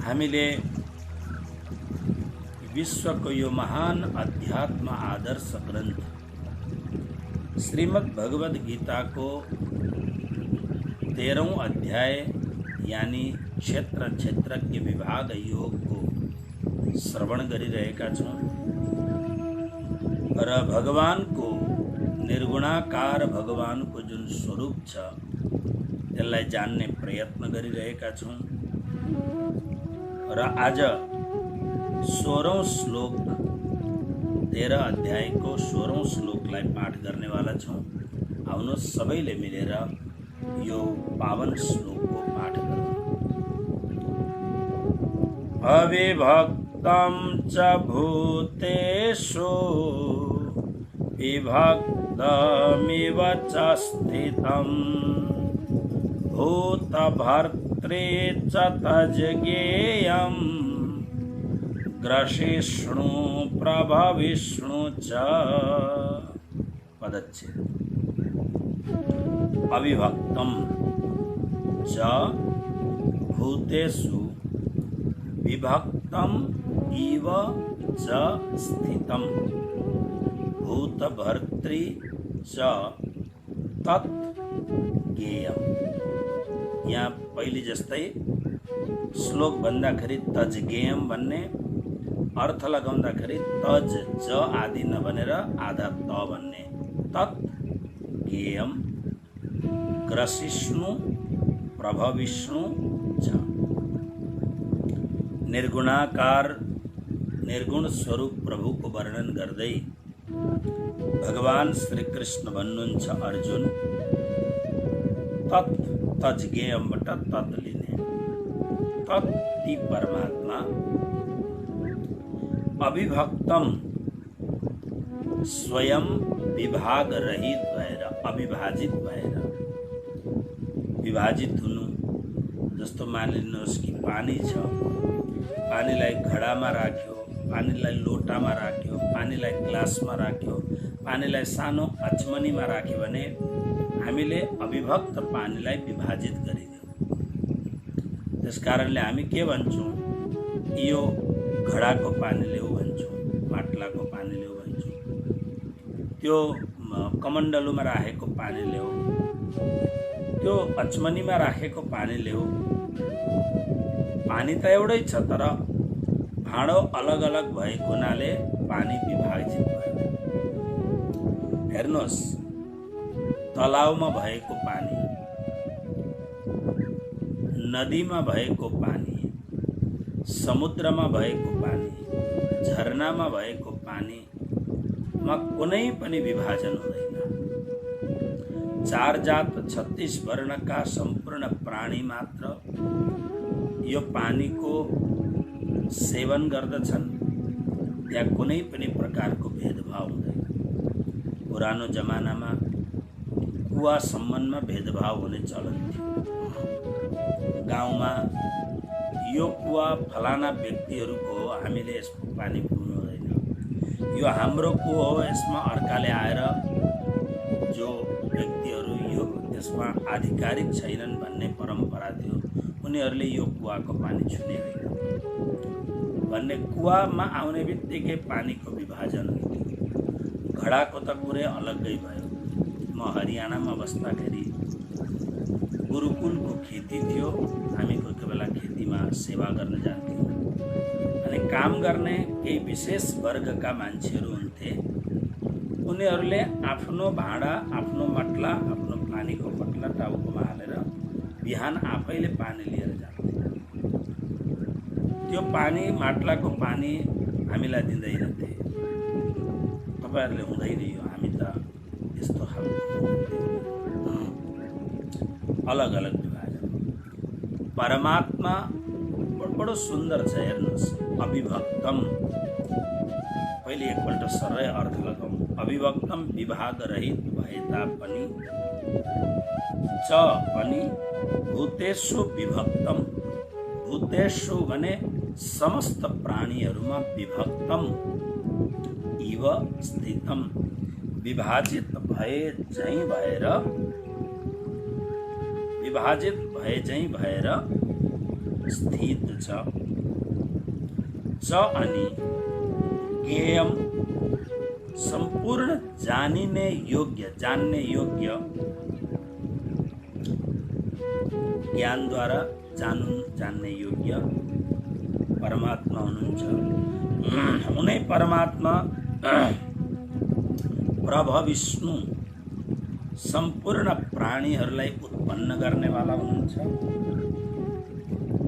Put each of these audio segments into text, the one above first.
हामीले विश्वको यो महान अध्यात्म आदर्श ग्रन्थ श्रीमद् भगवद गीताको 13औं अध्याय यानी क्षेत्र क्षेत्रज्ञ विभाग योगको श्रवण गरिरहेका छौँ र भगवानको निर्गुणाकार भगवानको जुन स्वरूप छ त्यसलाई जान्ने प्रयत्न गरिरहेका छौँ र आज 16औं श्लोक 13 अध्यायको 16औं श्लोकलाई पाठ गर्नेवाला छौँ। आउनुहोस् सबैले मिलेर यो पावन श्लोकको पाठ गरौँ। अविभक्तं च भूतेषु विभक्तमिव च स्थितं भूतभर्त्रे च तज्ज्ञेयं ग्रसिष्णु प्रभविष्णु च। पदच्छेद। अविभक्तं च भूतेषु विभक्तम् इव च स्थितं भूतभर्त्री च तत् ज्ञेयम्। यहाँ पहिले जस्तै श्लोक भन्दाखेरि तज्ज्ञेयम् भन्ने, अर्थ लगाउँदाखेरि तज ज आदि नभनेर आधा त भन्ने। तत् ज्ञेयम् ग्रसिष्णु प्रभविष्णु च। निर्गुणाकार निर्गुण स्वरूप प्रभुको वर्णन गर्दै भगवान श्री कृष्ण भन्नुहुन्छ अर्जुन तत् तज्ज्ञेयमबाट तत् लिने। तत् ती परमात्मा अविभक्तम स्वयं विभाग रहित भएर अविभाजित भएर। विभाजित हुनु जस्तो मानिलिनुहोस् कि पानी छ, पानीलाई घडामा राख्यो, पानीलाई लोटामा राख्यो, पानीलाई ग्लासमा राख्यो, पानीलाई सानो अचमनीमा राख्यो भने हामीले अविभक्त पानीलाई विभाजित गरिदियौँ। त्यसकारणले हामी के भन्छौँ, यो घडाको पानी ल्याऊ भन्छौँ, बाटलाको पानी ल्याऊ भन्छौँ, त्यो कमण्डलुमा राखेको पानी ल्याऊ, त्यो अचमनीमा राखेको पानी ल्याऊ। पानी त एउटै छ तर भाँडो अलग अलग भएको हुनाले पानी विभाजित भयो। हेर्नुहोस्, तलाउमा भएको पानी, नदीमा भएको पानी, समुद्रमा भएको पानी, झरनामा भएको पानीमा कुनै पनि विभाजन हुँदैन। 4 जात 36 वर्णका सम्पूर्ण प्राणी मात्र यो पानीको सेवन गर्दछन्। त्यहाँ कुनै पनि प्रकारको भेदभाव हुँदैन। पुरानो जमानामा कुवा सम्बन्धमा भेदभाव हुने चलन थियो। गाउँमा यो कुवा फलाना व्यक्तिहरूको हो, हामीले यसको पानी पिउनु हुँदैन, यो हाम्रो कुवा हो, यसमा अर्काले आएर जो व्यक्तिहरू यो त्यसमा आधिकारिक छैनन् भन्ने परम्परा थियो, उनीहरूले यो कुवाको पानी छुने होइन भन्ने। कुवामा आउने बित्तिकै पानीको विभाजन हुन्थ्यो। घडाको त कुरै अलग्गै भयो। म हरियाणामा बस्दाखेरि गुरुकुलको खेती थियो। हामी कोही कोही बेला खेतीमा सेवा गर्न जान्थ्यौँ। अनि काम गर्ने केही विशेष वर्गका मान्छेहरू हुन्थे। उनीहरूले आफ्नो भाँडा, आफ्नो मट्ला, आफ्नो पानीको मट्ला टाउकोमा हालेर बिहान आफैले पानी लिएर जान्थे। त्यो पानी, माट्लाको पानी हामीलाई दिँदैनथे। तपाईँहरूले हुँदैन यो, हामी त यस्तो खालको अलग अलग विभाजन। परमात्मा बडो सुन्दर छ। हेर्नुहोस्, अविभक्तम, पहिले एकपल्ट सरै अर्थ लगाउँ। अविभक्तम विभाग रहित भए तापनि च पनि भूतेषु विभक्तम। भूतेषु भने समस्त प्राणीहरूमा विभक्तम इव स्थितम विभाजित भए झैं भएर स्थित छ। च अनि ज्ञेयम संपूर्ण जानिने योग्य, जान्ने योग्य, ज्ञानद्वारा जान्ने योग्य परमात्मा हुनुहुन्छ। उनै परमात्मा प्रभु विष्णु सम्पूर्ण प्राणीहरूलाई उत्पन्न गर्नेवाला हुनुहुन्छ।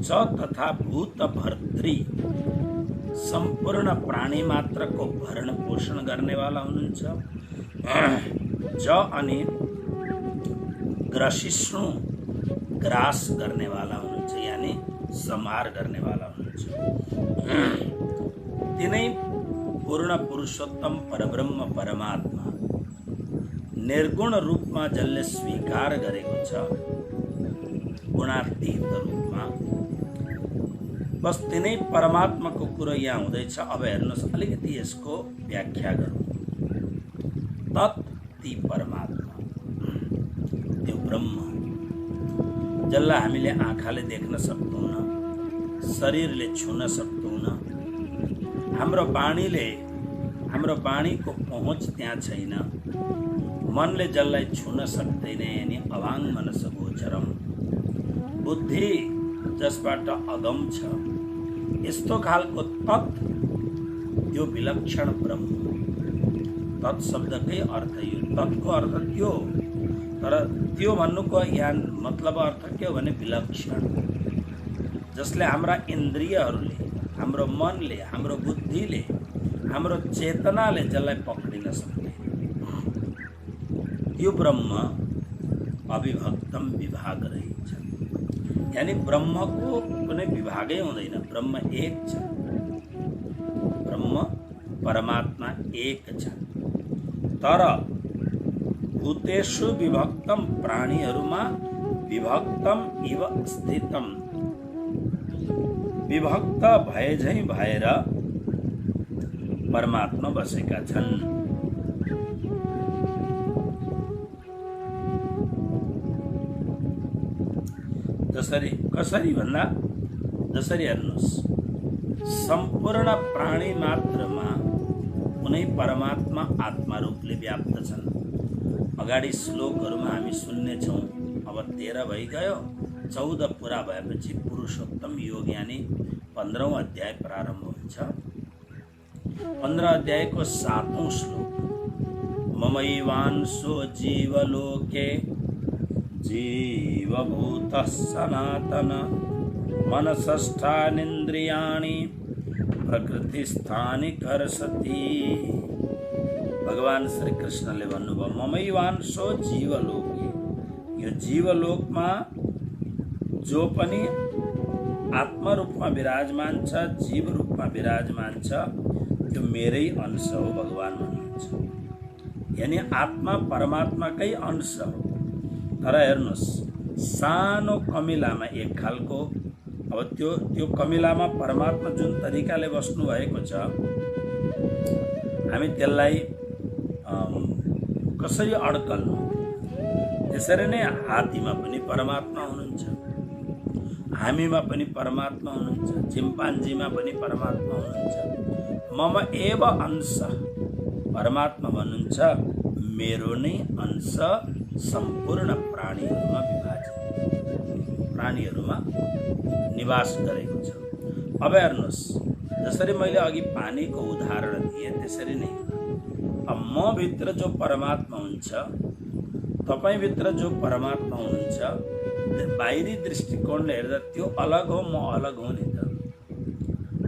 च तथा भूत भर्तृ सम्पूर्ण प्राणी मात्रको भरण पोषण गर्नेवाला हुनुहुन्छ। ज अनि ग्रसिष्णु ग्रास गर्नेवाला हुनुहुन्छ, यानी संहार गर्नेवाला हुनुहुन्छ। तिनै पूर्ण पुरुषोत्तम परब्रह्म परमात्मा निर्गुण रूपमा जसले स्वीकार गरेको छ, गुणातीत रूपमा, बस तिनै परमात्माको कुरो यहाँ हुँदैछ। अब हेर्नुहोस्, अलिकति यसको व्याख्या गरौँ। तत् ती परमात्मा, त्यो ब्रह्म जसलाई हामीले आँखाले देख्न सक्दैनौँ, शरीरले छुन सक्दैनौँ, हाम्रो बाणीको पहुँच त्यहाँ छैन, मनले जसलाई छुन सक्दैन, यानी अभाङ मनस गोचरम, बुद्धि जसबाट अगम छ, यस्तो खालको तत्, त्यो विलक्षण ब्रह्म। तत् शब्दकै अर्थ यो, तत्को अर्थ त्यो, तर त्यो भन्नुको यहाँ मतलब अर्थ के हो भने विलक्षण, जसले हाम्रा इन्द्रियहरूले, हाम्रो मनले, हाम्रो बुद्धिले, हाम्रो चेतनाले जसलाई पक्रिन सक्दैन, त्यो ब्रह्म अविभक्तम विभाग रहन्छ। यानी ब्रह्मको कुनै विभागै हुँदैन, ब्रह्म एक छ, ब्रह्म परमात्मा एक छ। तर भूतेषु विभक्तम, प्राणीहरूमा विभक्तम इव स्थितम, विभक्त भएझैँ भएर परमात्मा बसेका छन्। कसरी भन्दा, जसरी हेर्नुहोस्, सम्पूर्ण प्राणी मात्रमा कुनै परमात्मा आत्मा रूपले व्याप्त छन्। अगाडि श्लोकहरूमा हामी सुन्नेछौँ। अब 13 भइगयो, 14 पुरा भएपछि पुरुषोत्तम योग यानी 15औं अध्याय प्रारम्भ हुन्छ। 15 अध्यायको 7औं श्लोक, ममैवांशो जीवलोके जीवभूतः सनातन मनसष्ठानीन्द्रियाणि प्रकृतिस्थानि कर्षति। भगवान श्री कृष्णले भन्नुभयो, ममैवांशो जीवलोके, यो जीवलोकमा जो पनि आत्मा रूपमा विराजमान छ, जीव रूपमा विराजमान छ, त्यो मेरै अंश हो, भगवान भन्नुहुन्छ। यानी आत्मा परमात्माकै अंश हो। तर हेर्नुहोस्, सानो कमिलामा एक खालको, अब त्यो कमिलामा परमात्मा जुन तरिकाले बस्नु भएको छ, हामी त्यसलाई कसरी अड्कल्नु? त्यसरी नै हात्तीमा पनि परमात्मा हुनुहुन्छ, हामीमा पनि परमात्मा हुनुहुन्छ, चिम्पान्जीमा पनि परमात्मा हुनुहुन्छ। मम एव अंश, परमात्मा भन्नुहुन्छ मेरो नै अंश सम्पूर्ण प्राणीहरूमा विभाजित, प्राणीहरूमा निवास गरेको छ। अब हेर्नुहोस्, जसरी मैले अघि पानीको उदाहरण दिएँ, त्यसरी नै अब म भित्र जो परमात्मा हुन्छ, तपाईभित्र जो परमात्मा हुनुहुन्छ, बाहिरी दृष्टिकोणले हेर्दा त्यो अलग हो, म अलग हो नि त।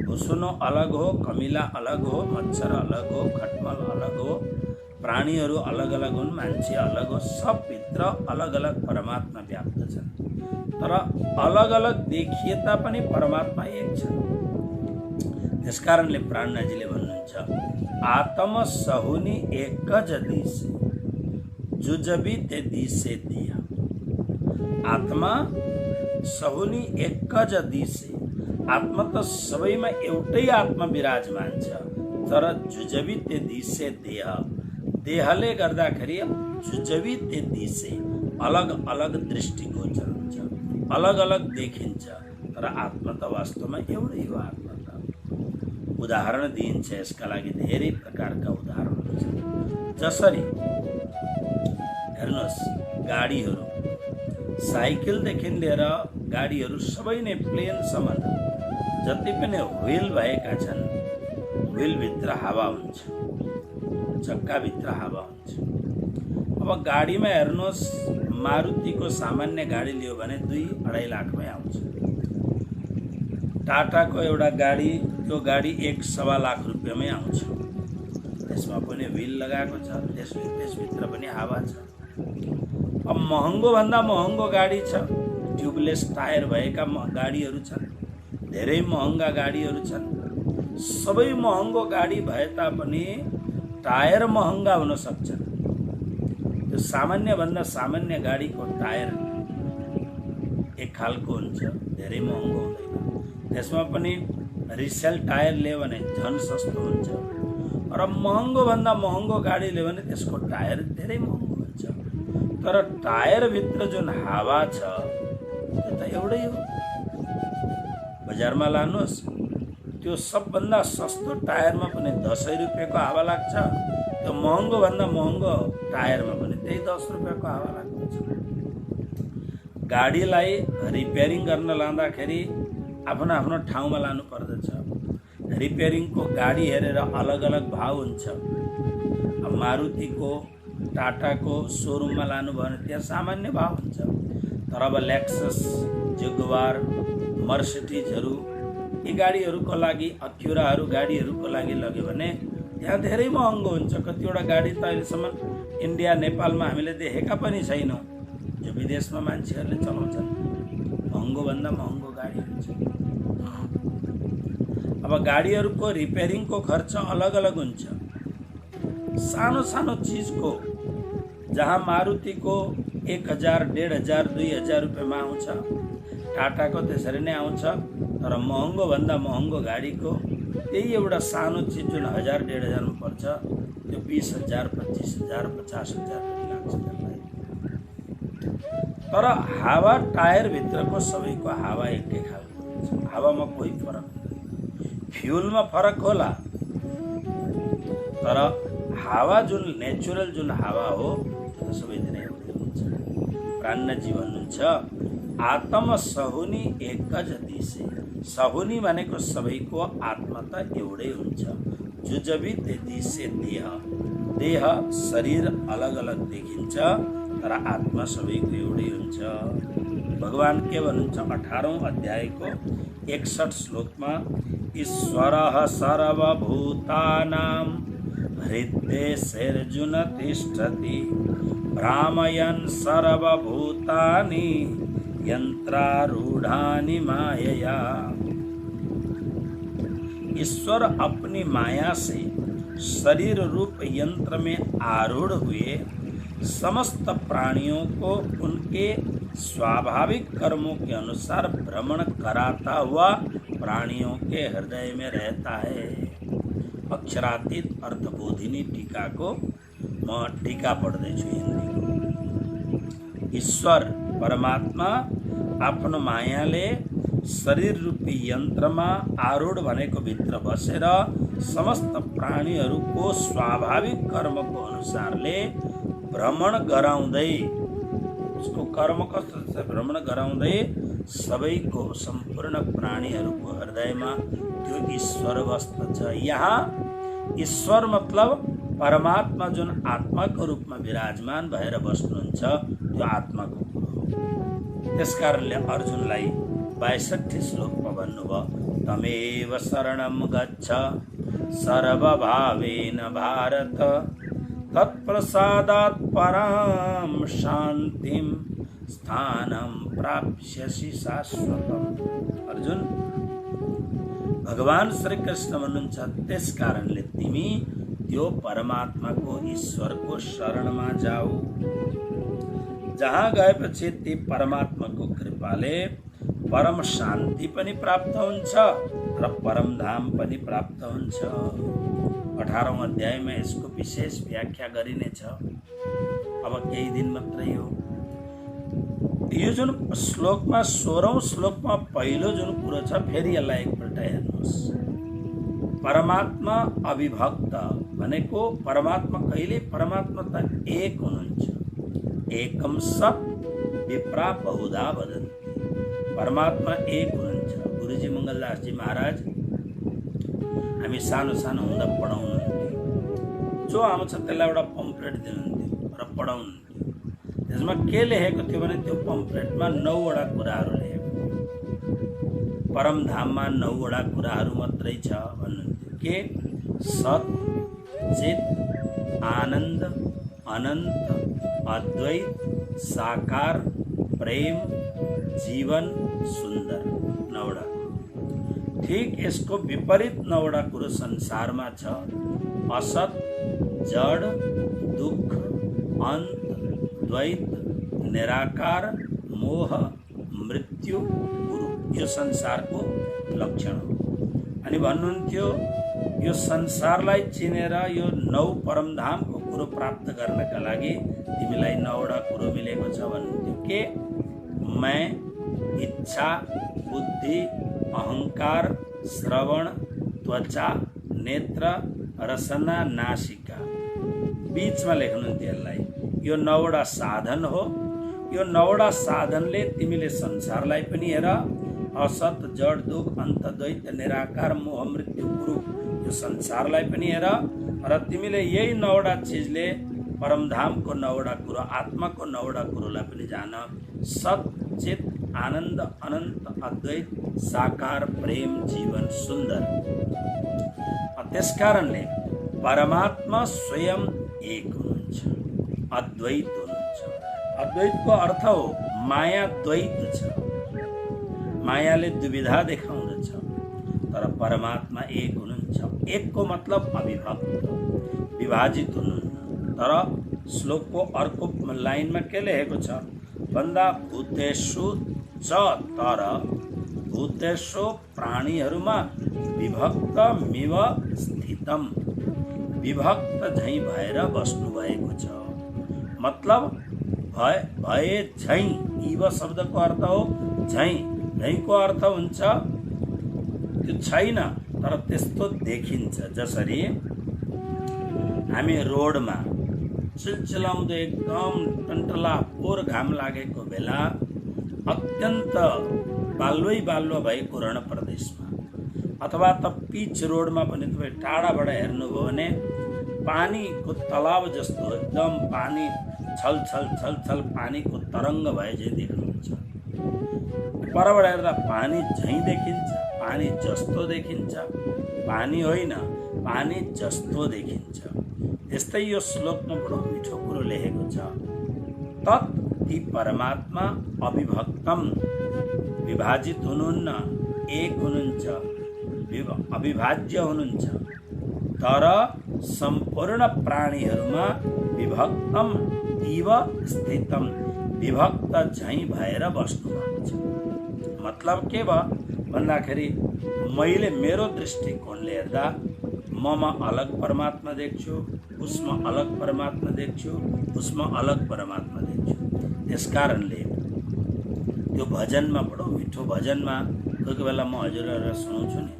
भुसुनो अलग हो, कमिला अलग हो, मच्छर अलग हो, खटमल अलग हो, प्राणीहरू अलग अलग हुन्, मान्छे अलग हो, सब भित्र अलग अलग परमात्मा व्याप्त छन्। तर अलग अलग देखिए तापनि परमात्मा एक छ। त्यसकारणले प्राणनाथजीले भन्नुहुन्छ, आत्म सहुनी एक ज दिसे जुजबी ते दिसे दिया। आत्मा सहुनी एक ज दिसे, आत्मा त सबैमा एउटै आत्मा विराजमान छ, तर जुजबी ते दिसे देह, देहले गर्दाखेरि जुजबी ते दिसे अलग अलग दृष्टिगोचर हुन्छ, अलग अलग देखिन्छ। तर आत्मा त वास्तवमा एउटै हो। आत्मा त उदाहरण दिइन्छ, यसका लागि धेरै प्रकारका उदाहरणहरू छन्। जसरी हेर्नुहोस्, गाडीहरू, साइकलदेखि लिएर गाडीहरू सबै नै प्लेनसम्म जति पनि व्हील भएका छन्, व्हीलभित्र हावा हुन्छ, चक्काभित्र हावा हुन्छ। अब गाडीमा हेर्नुहोस्, मारुतिको सामान्य गाडी लियो भने 2-2.5 लाखमै आउँछ। टाटाको एउटा गाडी, त्यो गाडी 1.25 लाख रुपियाँमै आउँछ। त्यसमा पनि व्हील लगाएको छ, त्यसभित्र पनि हावा छ। अब महँगो भन्दा महँगो गाडी छ, ट्युबलेस टायर भएका गाडीहरू छन्, धेरै महँगा गाडीहरू छन्। सबै महँगो गाडी भए तापनि टायर महँगा हुन सक्छन्। त्यो सामान्य भन्दा सामान्य गाडीको टायर एक खालको हुन्छ, धेरै महँगो हुँदैन। त्यसमा पनि रिसेल टायर लियो भने झन् सस्तो हुन्छ। र महँगो भन्दा महँगो गाडी लियो भने त्यसको टायर धेरै महँगो हुन्छ। तर टायरभित्र जुन हावा छ त्यो त एउटै हो। बजारमा लानुहोस्, त्यो सबभन्दा सस्तो टायरमा पनि 10 रुपियाँको हावा लाग्छ, त्यो महँगो भन्दा महँगो टायरमा पनि त्यही 10 रुपियाँको हावा लाग्छ। गाडीलाई रिपेयरिङ गर्न लाँदाखेरि आफ्नो आफ्नो ठाउँमा लानु पर्दछ। रिपेयरिङको गाडी हेरेर अलग अलग भाव हुन्छ। अब मारुतिको, टाटाको सोरुममा लानुभयो भने त्यहाँ सामान्य भाव हुन्छ। तर अब लेक्सस, जगुआर, मर्सिडिजहरू, यी गाडीहरूको लागि, अक्युराहरू गाडीहरूको लागि लग्यो भने त्यहाँ धेरै महँगो हुन्छ। कतिवटा गाडी त अहिलेसम्म इन्डिया, नेपालमा हामीले देखेका पनि छैनौँ, जो विदेशमा मान्छेहरूले चलाउँछन्। महँगो भन्दा महँगो गाडी हुन्छ। अब गाडीहरूको रिपेयरिङको खर्च अलग अलग हुन्छ। सानो सानो चिजको जहाँ मारुतिको 1000, 1500, 2000 रुपियाँमा आउँछ, टाटाको त्यसरी नै आउँछ। तर महँगो भन्दा महँगो गाडीको त्यही एउटा सानो चिज जुन 1000, 1500मा पर्छ, त्यो 20,000, 25,000, 50,000 पनि लाग्छ त्यसलाई। तर हावा, टायरभित्रको सबैको हावा एकै खालको हुन्छ। हावामा कोही फरक हुँदैन। फ्युलमा फरक होला, तर हावा जुन नेचुरल जुन हावा हो त्यो त सबैतिर एउटै हुन्छ। प्राण जीवन हुन्छ। आत्म सहुनी एक जतिसे, सहुनी भनेको सबैको आत्मा त एउटै हुन्छ। जुजबी त्यतिसे देह, देह शरीर अलग अलग देखिन्छ, तर आत्मा सबैको एउटै हुन्छ। भगवान के भन्नुहुन्छ 18औं अध्यायको 61 श्लोकमा, ईश्वरः सर्वभूतानां हृद्देशेऽर्जुन तिष्ठति भ्रामयन् सर्वभूतानि यंत्रारूढ़ानि मायया। ईश्वर अपनी माया से शरीर रूप यंत्र में आरूढ़ हुए समस्त प्राणियों को उनके स्वाभाविक कर्मों के अनुसार भ्रमण कराता हुआ प्राणियों के हृदय में रहता है। अक्षरातीत अर्थबोधिनी टीका को म टीका पढ्दैछु हिन्दीको। ईश्वर परमात्मा आफ्नो मायाले शरीर रूपी यन्त्रमा आरूढ भनेको भित्र बसेर समस्त प्राणीहरूको स्वाभाविक कर्मको अनुसारले भ्रमण गराउँदै, उसको कर्म कस्तो छ भ्रमण गराउँदै सबैको सम्पूर्ण प्राणीहरूको हृदयमा त्यो ईश्वर बस्दछ। यहाँ ईश्वर मतलब परमात्मा जुन आत्माको रूपमा विराजमान भएर बस्नुहुन्छ त्यो आत्माको कुरो हो। त्यसकारणले अर्जुनलाई 62 श्लोकमा भन्नुभयो, तमेव शरणं गच्छ सर्वभावेन भारत तत्प्रसादात् परां शान्तिं स्थानं प्राप्स्यसि शाश्वतम्। अर्जुन, भगवान श्री कृष्ण भन्नुहुन्छ त्यस कारणले तिमी त्यो परमात्माको ईश्वरको शरणमा जाऊ। जहाँ गएपछि ती परमात्माको कृपाले परम शान्ति पनि प्राप्त हुन्छ र परम धाम पनि प्राप्त हुन्छ। 18औं अध्यायमा यसको विशेष व्याख्या गरिनेछ। अब केही दिन मात्रै हो। यो जुन श्लोकमा 16औं श्लोकमा पहिलो जुन कुरो छ फेरि यसलाई एकपल्ट हेर्नुहोस्। परमात्मा अविभक्त भनेको परमात्मा कहिले परमात्मा त एक हुनुहुन्छ। एकम सत् विप्रा बहुधा वदन्ति। परमात्मा एक हुनुहुन्छ। गुरुजी मङ्गलदासजी महाराज हामी सानो सानो हुँदा पढाउनुहुन्थ्यो। जो आउँछ त्यसलाई एउटा पम्पलेट दिनुहुन्थ्यो र पढाउनुहुन्थ्यो। त्यसमा के लेखेको थियो भने त्यो पम्पलेटमा 9वटा कुराहरू लेखेको थियो। परमधाममा 9वटा कुराहरू मात्रै छ भन्नुहुन्थ्यो। के? सत, चित, आनन्द, अनन्त, अद्वैत, साकार, प्रेम, जीवन, सुन्दर। 9वटा। ठीक यसको विपरीत 9वटा कुरो संसारमा छ। असत, जड, दुःख, अन्त, द्वैत, निराकार, मोह, मृत्यु, गुरु। यो संसारको लक्षण हो। अनि भन्नुहुन्थ्यो यो संसारलाई चिनेर यो 9 परमधामको कुरो प्राप्त गर्नका लागि तिमीलाई 9वटा कुरो मिलेको छ भन्नुहुन्थ्यो। के? मैं, इच्छा, बुद्धि, अहंकार, श्रवण, त्वचा, नेत्र, रसना, नासिका। बीचमा लेख्नुहुन्थ्यो यसलाई। यो 9वटा साधन हो। यो 9वटा साधनले तिमीले संसारलाई पनि हेर, असत, जड, दुःख, अन्त, द्वैत, निराकार, मोह, मृत्यु, गुरु, यो संसारलाई पनि हेर र तिमीले यही 9वटा चिजले परमधामको 9वटा कुरो, आत्माको 9वटा कुरोलाई पनि जान। सत, चित, आनन्द, अनन्त, अद्वैत, साकार, प्रेम, जीवन, सुन्दर। त्यसकारणले परमात्मा स्वयं एक हुनुहुन्छ, अद्वैत हुनुहुन्छ। अद्वैतको अर्थ हो माया द्वैत छ। मायाले दुविधा देखाउँदछ, तर परमात्मा एक हुनुहुन्छ। एकको मतलब अविभक्त, विभाजित हुनुहुन्न। तर श्लोकको अर्को लाइनमा के लेखेको छ भन्दा भूतेषु च, तर भूतेषु प्राणीहरूमा विभक्तमिव स्थितम, विभक्त झैँ भएर बस्नुभएको छ। मतलब भए झैँ। इव शब्दको अर्थ हो झैँ। झैँको अर्थ हुन्छ त्यो छैन तर त्यस्तो देखिन्छ। जसरी हामी रोडमा चिलचिलाउँदो एकदम टन्टला पोर घाम लागेको बेला अत्यन्त बालुवा भएको रण प्रदेशमा अथवा त पिच रोडमा पनि तपाईँ टाढाबाट हेर्नुभयो भने पानीको तलाव जस्तो एकदम पानी छल छल छल छल पानीको तरङ्ग भए चाहिँ देख्नुहुन्छ। परबाट हेर्दा पानी झैँ देखिन्छ, पानी जस्तो देखिन्छ, पानी होइन पानी जस्तो देखिन्छ। यस्तै यो श्लोकमा बडो मिठो कुरो लेखेको छ। तत् ती परमात्मा अविभक्तम, विभाजित हुनुहुन्न, एक हुनुहुन्छ, अविभाज्य हुनुहुन्छ। तर सम्पूर्ण प्राणीहरूमा विभक्तम इव स्थितम, विभक्त झैँ भएर बस्नुभएको छ। मतलब के भयो भन्दाखेरि मैले मेरो दृष्टिकोणले हेर्दा ममा अलग परमात्मा देख्छु, उसमा अलग परमात्मा देख्छु, उसमा अलग परमात्मा देख्छु। त्यसकारणले त्यो भजनमा बडो मिठो भजनमा कोही बेला म हजुरहरूलाई सुनाउँछु नि।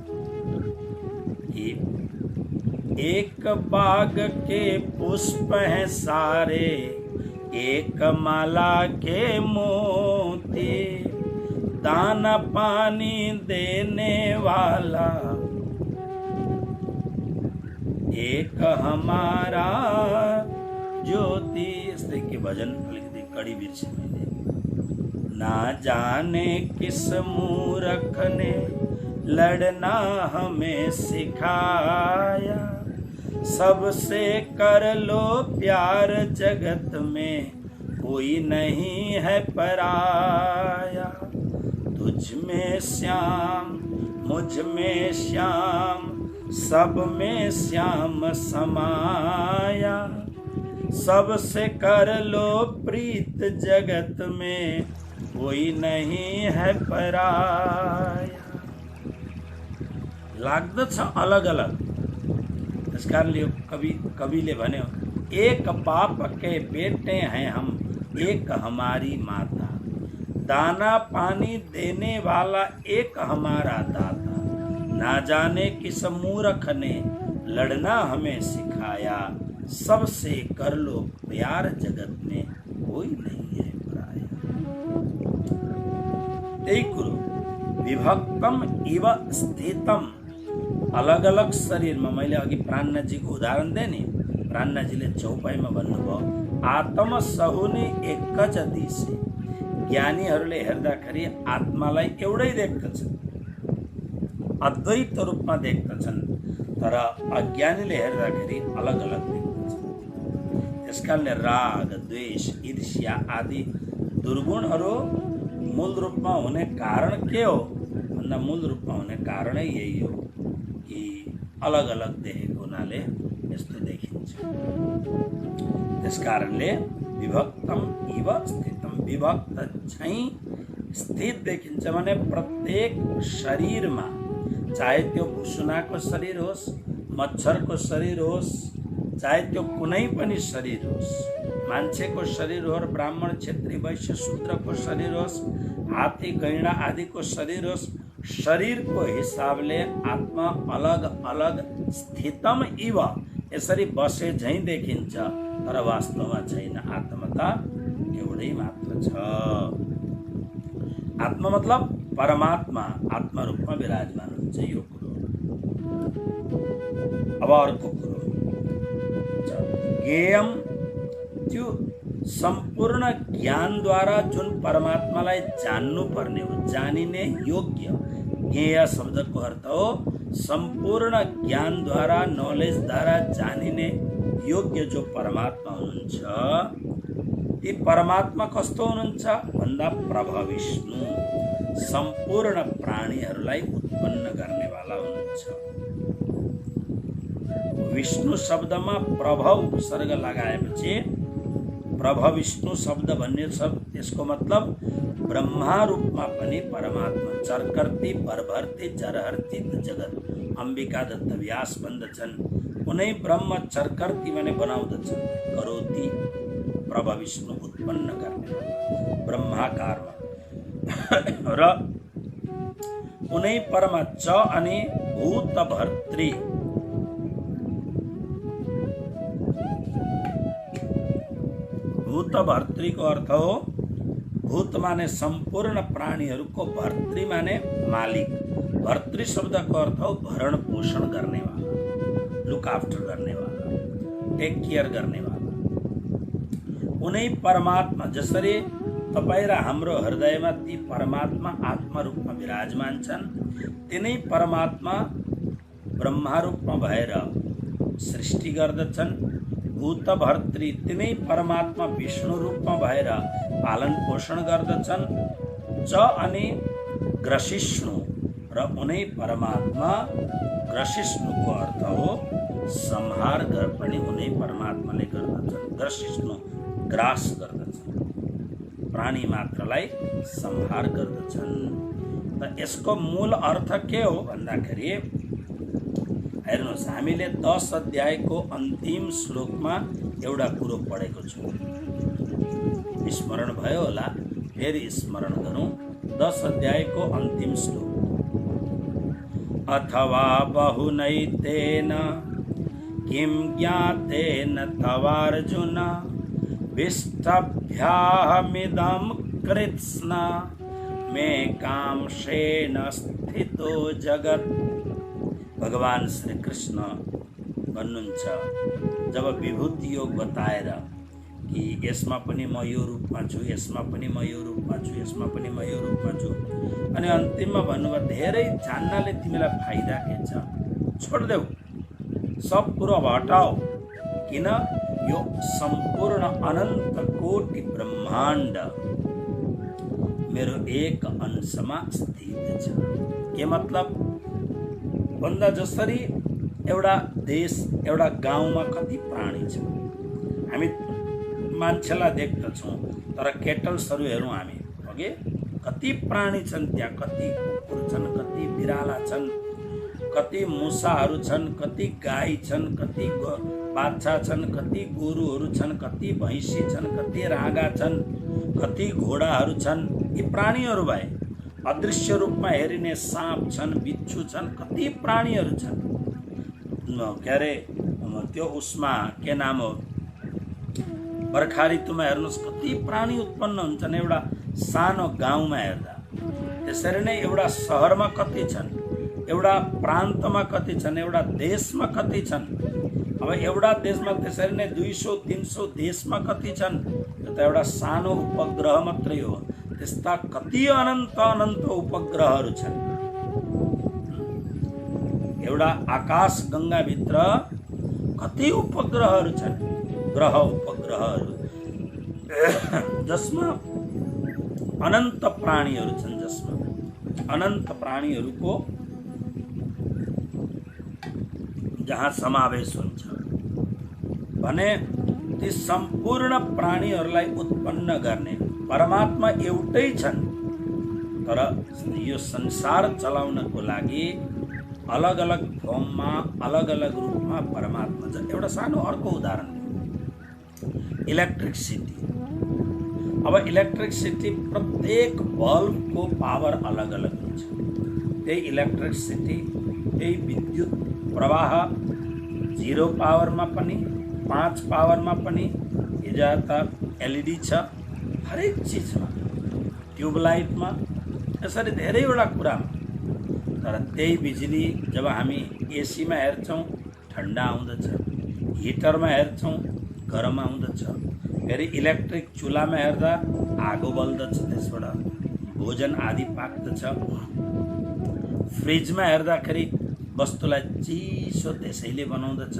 एक बाग के पुष्प हैं सारे, एक माला के मोती, दाना पानी देने वाला एक हमारा ज्योति। इस तरह के भजन लिखते कड़ी बिरछ मैंने। ना जाने किस मूर्ख ने लड़ना हमें सिखाया, सबसे कर लो प्यार जगत में कोई नहीं है पराया। तुझ में श्याम मुझ में श्याम सब में श्याम समाया, सबसे कर लो प्रीत जगत में कोई नहीं है पराया। लाग्दछ अलग अलग। इस कारणले कविले भन्यो एक बाप के बेटे हैं हम, एक हमारी माता। दाना पानी देने वाला एक हमारा दाता, ना जाने किस मूर्ख ने लड़ना हमें सिखाया, सबसे कर लो प्यार जगत में कोई नहीं है पराया। विभक्तम इव स्थितम, अलग अलग शरीरमा, मैले अघि प्राणनाथजीको उदाहरण दिएँ नि, प्राणनाथजीले चौपाईमा भन्नुभयो आत्म सहुने एक ज दिशे। ज्ञानीहरूले हेर्दाखेरि आत्मालाई एउटै देख्दछन्, अद्वैत रूपमा देख्दछन्, तर अज्ञानीले हेर्दाखेरि अलग अलग देख्दछन्। त्यसकारणले राग द्वेष ईर्ष्या आदि दुर्गुणहरू मूल रूपमा हुने कारण के हो भन्दा मूल रूपमा हुने कारणै यही हो कि अलग अलग देखेको हुनाले यस्तो देखिन्छ। त्यसकारणले विभक्तम इव स्थितम, विभक्त झैं स्थित देखिन्छ भने प्रत्येक शरीरमा, चाहे त्यो भुसुनाको शरीर होस्, मच्छरको शरीर होस्, चाहे त्यो कुनै पनि शरीर होस्, मान्छेको शरीर हो, ब्राह्मण क्षेत्री वैश्य शूद्रको शरीर होस्, हात्ती गैंडा आदिको शरीर होस्, शरीरको हिसाबले आत्मा अलग अलग स्थितम इव यसरी बसे झैं देखिन्छ, तर वास्तवमा छैन। आत्मा त एउटै मात्र छ। आत्मा मतलब परमात्मा आत्मा रूपमा विराजमान हुन्छ, यो कुरो। अब अर्को कुरो ज्ञेयम, त्यो सम्पूर्ण ज्ञानद्वारा जुन परमात्मालाई जान्नु पर्ने हो, जानिने योग्य, ज्ञेय शब्दको अर्थ हो सम्पूर्ण ज्ञानद्वारा, नलेजद्वारा जानिने योग्य जो परमात्मा हुनुहुन्छ, ती परमात्मा कस्तो हुनुहुन्छ भन्दा प्रभा विष्णु, सम्पूर्ण प्राणीहरूलाई उत्पन्न गर्नेवाला हुनुहुन्छ। विष्णु शब्दमा प्रभव सर्ग लगाएपछि प्रभ विष्णु शब्द भन्ने शब्द, त्यसको मतलब ब्रह्मा रूपमा पनि परमात्मा, चरकर्ती परभर्ती जरहर्ती जगत, अम्बिका दत्त व्यास भन्दछन् कुनै ब्रह्म चरकर्ती भने बनाउँदछन्, करोति प्रभ विष्णु उत्पन्न गर्ने ब्रह्माकारमा, र कुनै परमा च अनि भूत भर्तृ, भूत भर्तृको अर्थ हो भूत माने सम्पूर्ण प्राणीहरूको, भर्तृ माने मालिक। भर्तृ शब्दको अर्थ हो भरण पोषण गर्नेवाला, लुक आफ्टर गर्नेवाला, टेक केयर गर्नेवाला। कुनै परमात्मा, जसरी तपाईँ र हाम्रो हृदयमा ती परमात्मा आत्मा रूपमा विराजमान छन्, तिनै परमात्मा ब्रह्मा रूपमा भएर सृष्टि गर्दछन्। भूत भर्तृ, तिनै परमात्मा विष्णु रूपमा भएर पालन पोषण गर्दछन्। च अनि ग्रसिष्णु, र उनै परमात्मा, ग्रसिष्णुको अर्थ हो संहार पनि उनै परमात्माले गर्दछन्। ग्रसिष्णु ग्रास गर्दछन्, प्राणी मात्रलाई संहार गर्दछन्। त यसको मूल अर्थ के हो भन्दाखेरि हेर्नुहोस्, हामीले 10 अध्यायको अन्तिम श्लोकमा एउटा कुरो पढेको छौँ, स्मरण भयो होला, फेरि स्मरण गरौँ। 10 अध्यायको अन्तिम श्लोक, अथवा बहुनैतेन किं ज्ञातेन तवार्जुन, विष्टभ्याहमिदं कृत्स्न मे कांशेन स्थितो जगत्। भगवान श्री कृष्ण भन्नुहुन्छ, जब विभूति योग बताएर कि यसमा पनि म यो रूपमा छु, यसमा पनि म यो रूपमा छु, यसमा पनि म यो रूपमा छु, अनि अन्तिममा भन्नुभयो धेरै जान्नाले तिमीलाई फाइदा के छ, छोडिदेऊ, सब कुरो अब हटाओ, किन यो सम्पूर्ण अनन्त कोटि ब्रह्माण्ड मेरो एक अंशमा स्थित छ। के मतलब भन्दा जसरी एउटा देश, एउटा गाउँमा कति प्राणी छ, हामी मान्छेलाई देख्दछौँ, तर केटल्सहरू हेरौँ हामी, ओके, कति प्राणी छन् त्यहाँ, कति कुकुर छन्, कति बिराला छन्, कति मुसाहरू छन्, कति गाई छन्, कति बाछा छन्, कति गोरुहरू छन्, कति भैँसी छन्, कति राँगा छन्, कति घोडाहरू छन्। यी प्राणीहरू भए। अदृश्य रूपमा हेरिने साँप छन्, बिच्छू छन्, कति प्राणीहरू छन्। के अरे त्यो उसमा के नाम हो, बर्खा ऋतुमा हेर्नुहोस् कति प्राणी उत्पन्न हुन्छन् एउटा सानो गाउँमा हेर्दा। त्यसरी नै एउटा सहरमा कति छन्, एउटा प्रान्तमा कति छन्, एउटा देशमा कति छन्। अब एउटा देशमा त्यसरी नै 200-300 देशमा कति छन्। यो त एउटा सानो उपग्रह मात्रै हो। त्यस्ता कति अनन्त अनन्त उपग्रहहरू छन्। एउटा आकाश गङ्गाभित्र कति उपग्रहहरू छन्, ग्रह उपग्रहहरू, जसमा अनन्त प्राणीहरू छन्, जसमा अनन्त प्राणीहरूको जहाँ समावेश हुन्छ भने ती सम्पूर्ण प्राणीहरूलाई उत्पन्न गर्ने परमात्मा एउटै छन्। तर यो संसार चलाउनको लागि अलग अलग फर्ममा, अलग अलग रूपमा परमात्मा छ। एउटा सानो अर्को उदाहरण, इलेक्ट्रिसिटी। अब इलेक्ट्रिसिटी प्रत्येक बल्बको पावर अलग अलग हुन्छ। त्यही इलेक्ट्रिसिटी, त्यही विद्युत प्रवाह 0 पावरमा पनि, 5 पावरमा पनि, हिजो त एलइडी छ, हरेक चिजमा, ट्युबलाइटमा, यसरी धेरैवटा कुरामा। तर त्यही बिजुली जब हामी एसीमा हेर्छौँ ठन्डा आउँदछ, हिटरमा हेर्छौँ गरम आउँदछ, फेरि इलेक्ट्रिक चुल्हामा हेर्दा आगो बल्दछ, त्यसबाट भोजन आदि पाक्दछ। फ्रिजमा हेर्दाखेरि वस्तुलाई चिसो त्यसैले बनाउँदछ।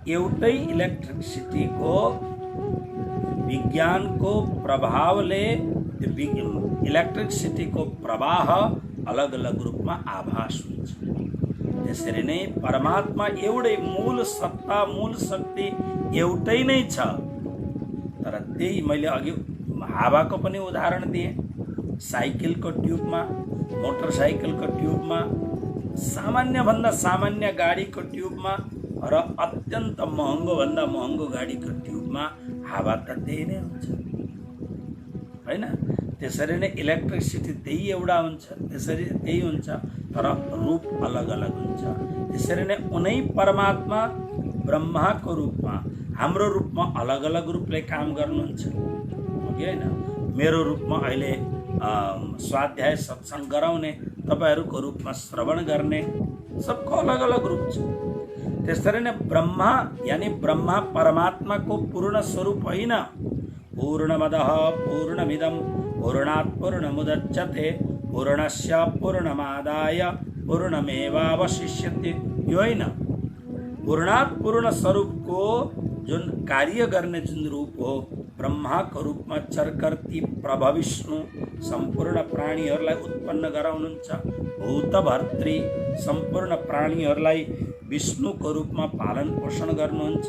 एउटै इलेक्ट्रिसिटीको विज्ञानको प्रभावले इलेक्ट्रिसिटीको प्रवाह अलग अलग रूपमा आभास हुन्छ। त्यसरी नै परमात्मा एउटै, मूल सत्ता, मूल शक्ति एउटै नै छ। तर त्यही मैले अघि हावाको पनि उदाहरण दिएँ। साइकलको ट्युबमा, मोटरसाइकलको ट्युबमा, सामान्यभन्दा सामान्य गाडीको ट्युबमा र अत्यन्त महँगोभन्दा महँगो गाडीको ट्युबमा हावा त त्यही नै हुन्छ, होइन? त्यसरी नै इलेक्ट्रिसिटी त्यही एउटा हुन्छ, त्यसरी त्यही हुन्छ, तर रूप अलग अलग हुन्छ। त्यसरी नै उनै परमात्मा ब्रह्माको रूपमा, हाम्रो रूपमा अलग अलग रूपले काम गर्नुहुन्छ, हो कि होइन? मेरो रूपमा अहिले स्वाध्याय सत्सङ्ग गराउने, तपाईँहरूको रूपमा श्रवण गर्ने, सबको अलग अलग रूप छ। त्यसरी नै ब्रह्मा यानी ब्रह्मा परमात्माको पूर्ण स्वरूप होइन। पूर्णमदः पूर्णमिदं पूर्णात् पूर्णमुदच्यते पूर्णस्य पूर्णमादाय पूर्णमेवावशिष्यते, यो होइन। पूर्णात् पूर्ण स्वरूपको जुन कार्य गर्ने जुन रूप हो, ब्रह्माको रूपमा चरकर्ती प्रभा विष्णु सम्पूर्ण प्राणीहरूलाई उत्पन्न गराउनुहुन्छ। भूतभर्त्री सम्पूर्ण प्राणीहरूलाई विष्णुको रूपमा पालन पोषण गर्नुहुन्छ।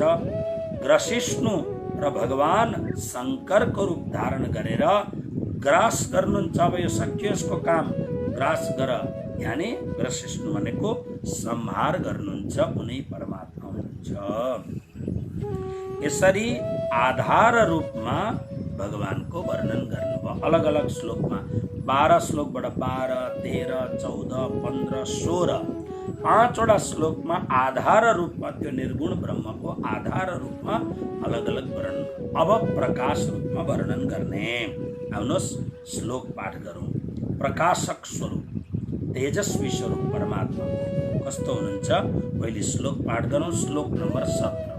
ग्रसिष्णु र भगवान शङ्करको रूप धारण गरेर ग्रास गर्नुहुन्छ। अब यो सकियो यसको काम, ग्रास गर, यानी ग्रसिष्णु भनेको संहार गर्नुहुन्छ, उनै परमात्मा हुनुहुन्छ। यसरी आधार रूपमा भगवानको वर्णन गर्नुभयो अलग अलग श्लोकमा। 12 श्लोकबाट 12, 13, 14, 15, 16 5वटा श्लोकमा आधार रूपमा त्यो निर्गुण ब्रह्मको आधार रूपमा अलग अलग वर्णन, अब प्रकाश रूपमा वर्णन गर्ने। आउनुहोस् श्लोक पाठ गरौँ। प्रकाशक स्वरूप, तेजस्वी स्वरूप परमात्माको कस्तो हुनुहुन्छ, पहिले श्लोक पाठ गरौँ। श्लोक नम्बर 17।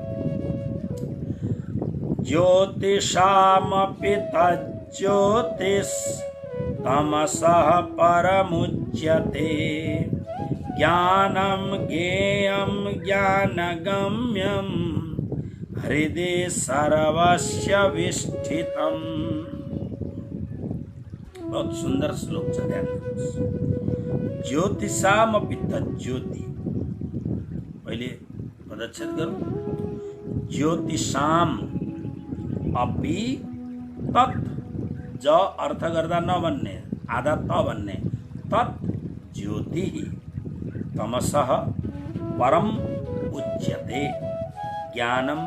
ज्योतिषामपि तज्ज्योतिस् तमसः परमुच्यते ज्ञानं ज्ञेयं ज्ञानगम्यं हृदि सर्वस्य विष्ठितम्। बहुत सुंदर श्लोक छ, ध्यान दिनुहोस्। ज्योतिषामपि तज्ज्योति, पहिले पदच्छेद गरौँ। ज्योतिषाम अपि तत्, ज अर्थ गर्दा नभन्ने, आधा त भन्ने, तत् ज्योति तमसः परम उच्यते ज्ञानम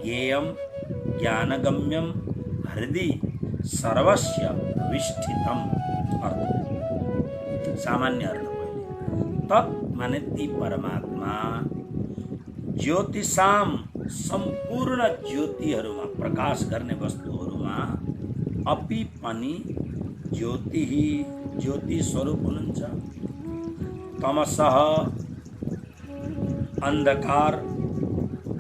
ज्ञेयम ज्ञानगम्यम हृदि सर्वस्य विष्ठितम। अर्थ सामान्य अर्थ पहिले तत् माने ती परमात्मा ज्योतिषाम सम्पूर्ण ज्योतिहरूमा प्रकाश गर्ने वस्तुहरूमा अपि पनि ज्योति स्वरूप हुनुहुन्छ। तमसः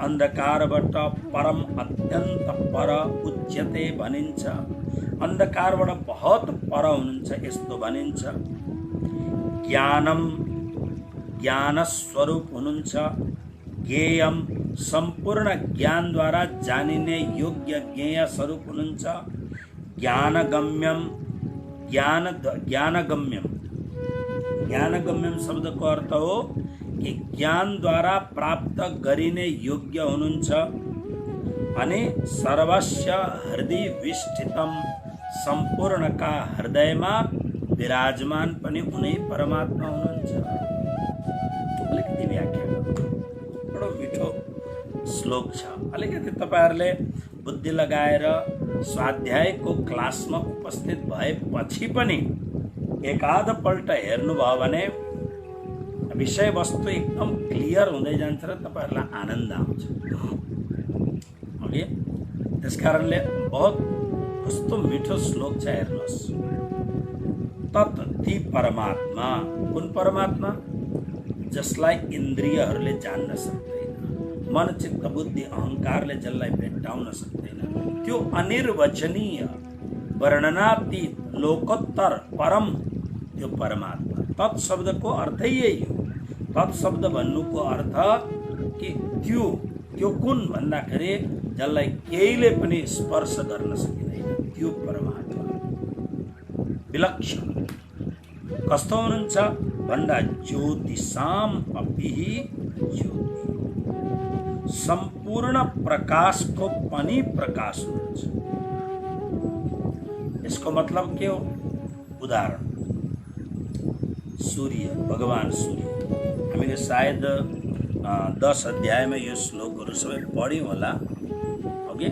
अन्धकारबाट परम अत्यन्त पर उच्यते भनिन्छ। अन्धकारबाट बहुत पर हुनुहुन्छ यस्तो भनिन्छ। ज्ञान स्वरूप हुनुहुन्छ। ज्ञेयम सम्पूर्ण ज्ञानद्वारा जानिने योग्य ज्ञेय स्वरूप हुनुहुन्छ। ज्ञानगम्यम शब्दको अर्थ हो कि ज्ञानद्वारा प्राप्त गरिने योग्य हुनुहुन्छ। अनि सर्वस्य हृदय विष्ठितम सम्पूर्णका हृदयमा विराजमान पनि उनै परमात्मा हुनुहुन्छ। अलिकति व्याख्या बडो मिठो श्लोक छ। अलिकति तपाईहरुले बुद्धि लगाएर स्वाध्यायको क्लासमा उपस्थित भएपछि पनि एकाध पल्ट हेर्नुभयो भने विषय वस्तु एकदम क्लियर हुँदै जान्छ र तपाईहरुलाई आनन्द आउँछ। ओके, त्यसकारणले बहुत कस्तो मिठो श्लोक छ हेर्नुहोस्। तत् ती परमात्मा, कुन परमात्मा? जसलाई इन्द्रियहरूले जान्न सक्दैन, मन चित्त बुद्धि अहंकारले जसलाई भेट्टाउन सक्दैन, त्यो अनिर्वचनीय वर्णनातीत लोकोत्तर परम त्यो परमात्मा। तत् शब्दको अर्थै यही हो। तत् शब्द भन्नुको अर्थ कि त्यो कुन भन्दाखेरि जसलाई केहीले पनि स्पर्श गर्न सकिँदैन त्यो परमात्मा विलक्षण कस्तो हुनुहुन्छ भन्दा ज्योतिषाम अपि ज्योति, सम्पूर्ण प्रकाशको पनि प्रकाश हुनुहुन्छ। यसको मतलब के हो? उदाहरण सूर्य, भगवान सूर्य। हामीले सायद 10 अध्यायमा यो श्लोकहरू सबै पढ्यौं होला। ओके,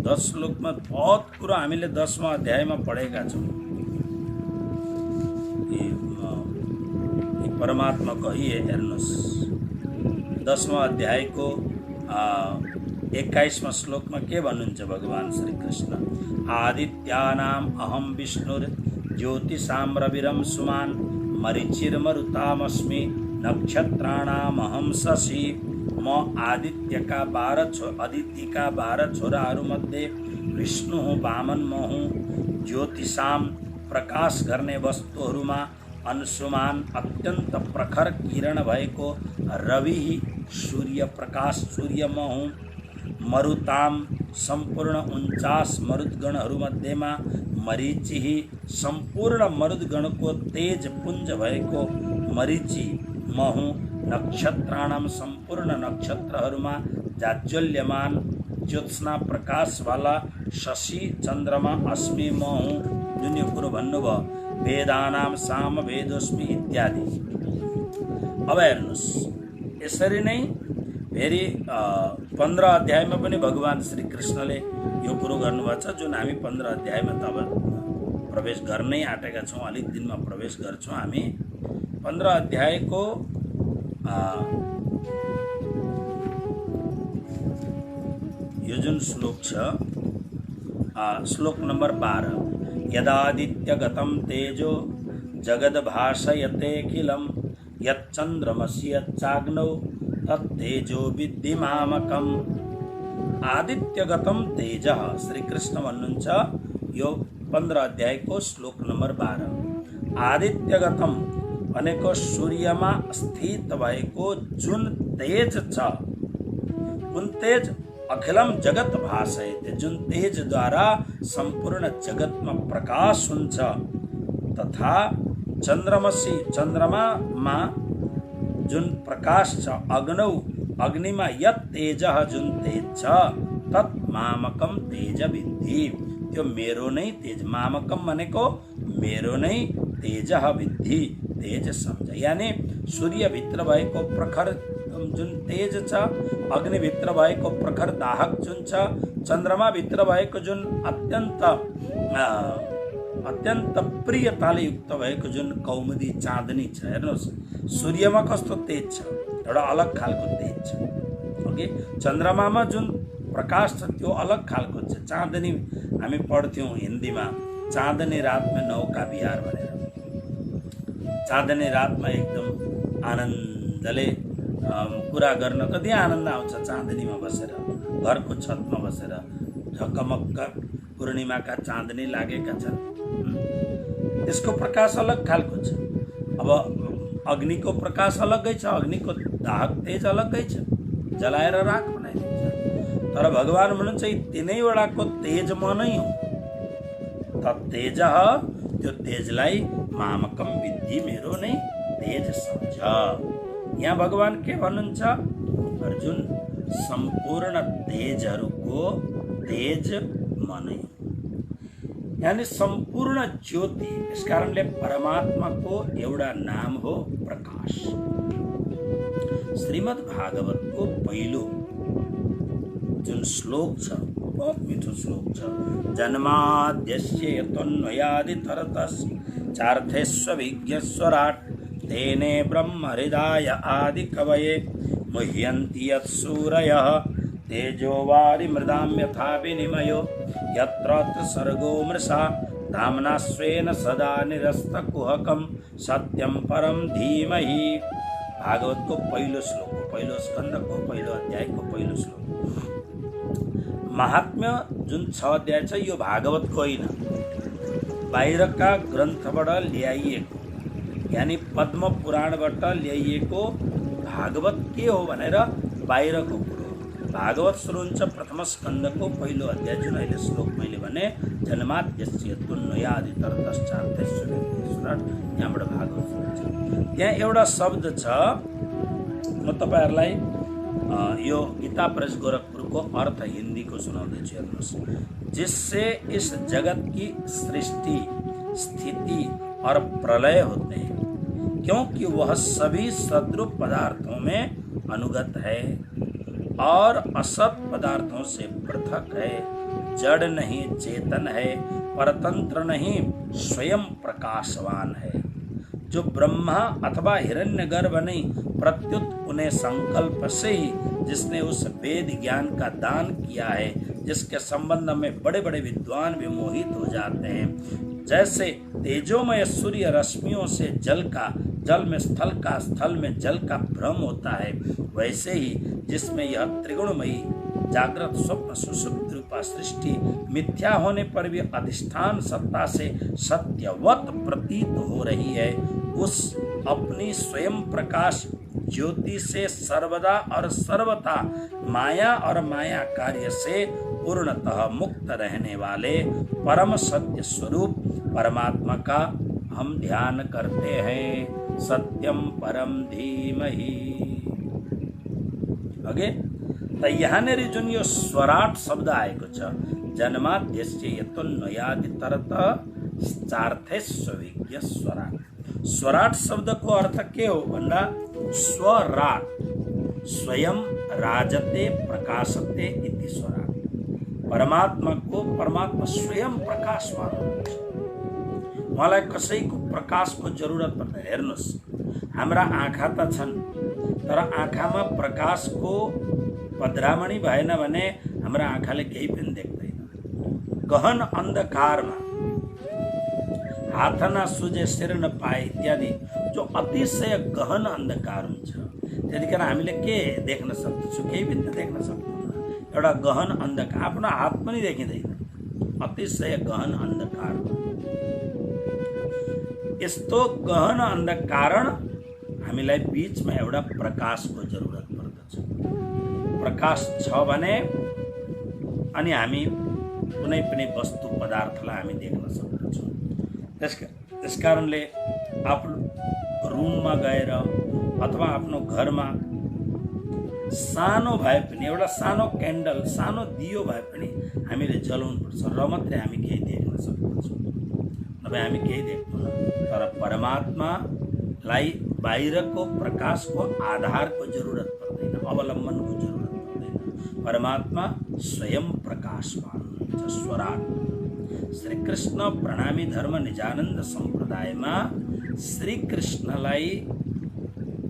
दस श्लोकमा बहुत कुरा हामीले 10वां अध्यायमा पढेका छौँ। परमात्मा कहिए हेर्नुहोस् 10वां अध्यायको 21वां श्लोकमा के भन्नुहुन्छ भगवान श्री कृष्ण? आदित्यानाम अहम विष्णुर ज्योतिषाम रविरम सुमान मरीचिर्मरुतामस्मि नक्षत्राणाम अहम शशि। म आदित्यका 12 छोराहरूमध्ये विष्णु हुँ, वामन म हुँ। ज्योतिषाम प्रकाश गर्ने वस्तुहरूमा अंशुमान अत्यन्त प्रखर किरण भएको रवि सूर्य प्रकाश सूर्य म हुँ। मरुताम सम्पूर्ण 49 मरुदगणहरूमध्येमा मरीचि सम्पूर्ण मरुदगणको तेज पुञ्ज भएको मरीचि म हुँ। नक्षत्राणाम सम्पूर्ण नक्षत्रहरूमा जाज्वल्यमान ज्योत्स्ना प्रकाश वाला शशि चन्द्रमा अस्मि म हुँ। जुन यो कुरो भन्नुभयो वेदानाम साम वेदोस्मि इत्यादि। अब हेर्नुहोस् यसरी नै फेरि 15 अध्यायमा पनि भगवान श्री कृष्णले यो कुरो गर्नुभएको छ, जुन हामी 15 अध्यायमा त अब प्रवेश गर्नै आँटेका छौँ। अलिक दिनमा प्रवेश गर्छौँ हामी। 15 अध्यायको यो जुन श्लोक छ, श्लोक नंबर 12, यदादित्यगतं तेजो जगद्भासयतेऽखिलं यच्चन्द्रमसि यच्चाग्नौ तत्तेजो विद्धि मामकम्। आदित्यगतं तेज श्री कृष्ण भन्नुहुन्छ यो 15 अध्यायको श्लोक नंबर 12। आदित्यगतम भनेको सूर्यमा स्थित भएको जुन तेज छ, कुन तेज? अखिलम जगत भासयते, जुन तेजद्वारा सम्पूर्ण जगतमा प्रकाश हुन्छ। तथा चन्द्रमसि चन्द्रमामा जुन प्रकाश छ, अग्नौ अग्निमा यत तेज जुन तेज छ, तत् मामकम तेज विद्धि, त्यो मेरो नै तेज, मामकम भनेको मेरो नै तेज विद्धि, तेज सम्झ। यानि सूर्यभित्र भएको प्रखर जुन तेज छ, अग्निभित्र भएको प्रखर दाहक जुन छ, चन्द्रमाभित्र भएको जुन अत्यन्त प्रियताले युक्त भएको जुन कौमुदी चाँदनी छ, हेर्नुहोस् सूर्यमा कस्तो तेज छ, एउटा अलग खालको तेज छ। ओके, चन्द्रमामा जुन प्रकाश छ त्यो अलग खालको छ। चाँदनी हामी पढ्थ्यौँ हिन्दीमा, चाँदनी रातमा नौका बिहार भनेर। चाँदनी रातमा एकदम आनन्दले कुरा गर्न कति आनन्द आउँछ चाँदनीमा बसेर, घरको छतमा बसेर। ढकमक्क पूर्णिमाका चाँदनी लागेका छन्, त्यसको प्रकाश अलग खालको छ। अब अग्निको प्रकाश अलग्गै छ, अग्निको दाहक तेज अलग्गै छ, जलाएर राख बनाइदिन्छ। तर भगवान भन्नुहुन्छ यी तीनैवटाको तेज म नै हुँ। तेज, त्यो तेजलाई मामकम विद्धि, मेरो नै तेज सम्झ। यहाँ भगवान के भन्नुहुन्छ, अर्जुन सम्पूर्ण तेजहरूको तेज म नै हुँ, यानी सम्पूर्ण ज्योति। यस कारणले परमात्माको एउटा नाम हो प्रकाश। श्रीमद् भागवतको पहिलो जुन श्लोक छ, बहुत मिठो श्लोक छ। जन्माद्यस्य यतोऽन्वयादितरतश्चार्थेष्वभिज्ञस्वराट् तेने ब्रह्म हृदय आदि कवये मुह्यन्ति यत्सूरयः तेजो वारिमृदां यथा विनिमयो यत्र सर्गो मृषा धाम्ना स्वेन सदा निरस्तकुहकं सत्यं परम धीमहि। भागवतको पहिलो श्लोक, पहिलो स्कन्धको पहिलो अध्यायको पहिलो श्लोक। महात्म्य जुन 6 अध्याय छ यो भागवतको होइन, बाहिरका ग्रन्थबाट ल्याइएको, यानी पद्म पुराणबाट ल्याइएको भागवत के हो भनेर बाहिरको कुरो। भागवत सुरु हुन्छ प्रथम स्कन्धको पहिलो अध्याय, जुन अहिले श्लोक मैले भने जन्माद्यस्य यतोऽन्वयादितरतश्चार्थेष्वभिज्ञस्वराट्, यहाँबाट भागवत सुरु हुन्छ। त्यहाँ एउटा शब्द छ, म तपाईहरुलाई यो गीता प्रेस गोरखपुरको अर्थ हिन्दीको सुनाउँदैछु, हेर्नुहोस्। जिससे इस जगत की सृष्टि, स्थिति और प्रलय होते हैं, क्योंकि वह सभी सद्रूप पदार्थों में अनुगत है और असत पदार्थों से पृथक है, जड़ नहीं चेतन है, परतंत्र नहीं स्वयं प्रकाशवान है। जो ब्रह्मा अथवा हिरण्यगर्भ नहीं, प्रत्युत उन्हें संकल्प से ही जिसने उस वेद ज्ञान का दान किया है, जिसके संबंध में बड़े बड़े विद्वान विमोहित हो जाते हैं। जैसे तेजोमय सूर्य रश्मियों से जल में स्थल का, स्थल में जल का भ्रम होता है, वैसे ही जिसमें यह त्रिगुणमयी जागृत स्वप्न सुषुप्ति रूपा सृष्टि मिथ्या होने पर भी अधिष्ठान सत्ता से सत्यवत प्रतीत हो रही है, उस अपनी स्वयं प्रकाश ज्योति से सर्वदा और सर्वथा माया और माया कार्य से पूर्णतः मुक्त रहने वाले परम सत्य स्वरूप परमात्मा का हम ध्यान करते हैं। सत्यम परम धीमहि। ओके, त यहाँनिर जुन यो स्वराट शब्द आएको छ, जन्माद्यस्य यतोऽन्वयादितरतश्चार्थेष्वभिज्ञस्वराट्। स्वराट शब्दको अर्थ के हो भन्दा स्वराट, स्वयं राजते प्रकाशते इति स्वराट। परमात्मा स्वयं प्रकाशवान हुनुहुन्छ, उहाँलाई कसैको प्रकाशको जरुरत पर्दैन। हेर्नुहोस्, हाम्रा आँखा त छन्, तर आँखामा प्रकाशको पधरामणी भएन भने हाम्रा आँखाले केही पनि देख्दैन। गहन अन्धकारमा हाथ नसुझे सिर नपाए इत्यादि जो अतिशय गहन अन्धकार हुन्छ, त्यतिखेर हामीले के देख्न सक्छौँ? केही पनि देख्न सक्दैनौँ। एउटा गहन अन्धकार, आफ्नो हात पनि देखिँदैन, अतिशय गहन अन्धकार। यस्तो गहन अन्धकारण हामीलाई बीचमा एउटा प्रकाशको जरुरत पर्दछ। प्रकाश छ भने अनि हामी कुनै पनि वस्तु पदार्थलाई हामी देख्न सक्छौँ। त्यस कारणले आफ्नो रुममा गएर अथवा आफ्नो घरमा सानो भए पनि एउटा सानो क्यान्डल सानो दियो भए पनि हामीले जलाउनुपर्छ र मात्रै हामी केही देख्न सक्छौँ, नभए हामी केही देख्दैनौँ। तर परमात्मालाई बाहिरको प्रकाशको आधारको जरुरत पर्दैन, अवलम्बनको जरुरत पर्दैन। परमात्मा स्वयं प्रकाशवान हुनुहुन्छ, स्वराट। श्री कृष्ण प्रणामी धर्म निजानन्द सम्प्रदायमा श्री कृष्णलाई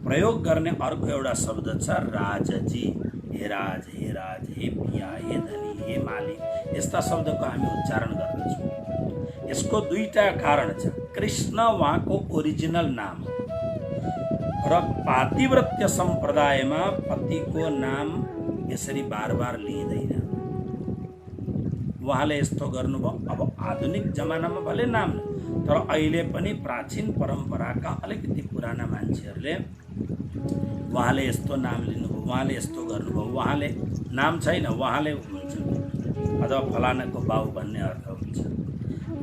प्रयोग गर्ने अर्को एउटा शब्द छ राजजी। हे राज, हे राज, हे पिया, हे धनी, हे माली, यस्ता शब्दको हामी उच्चारण गर्दछौँ। यसको दुईटा कारण छ। कृष्ण उहाँको ओरिजिनल नाम र पातिव्रत्य सम्प्रदायमा पतिको नाम यसरी बार बार लिइँदैन। उहाँले यस्तो गर्नुभयो। अब आधुनिक जमानामा भले नाम, तर अहिले पनि प्राचीन परम्पराका अलिकति पुराना मान्छेहरूले उहाँले यस्तो नाम लिनुभयो, उहाँले यस्तो गर्नुभयो, उहाँले नाम छैन, उहाँले हुन्छ अथवा फलानाको बाउ भन्ने अर्थ हुन्छ।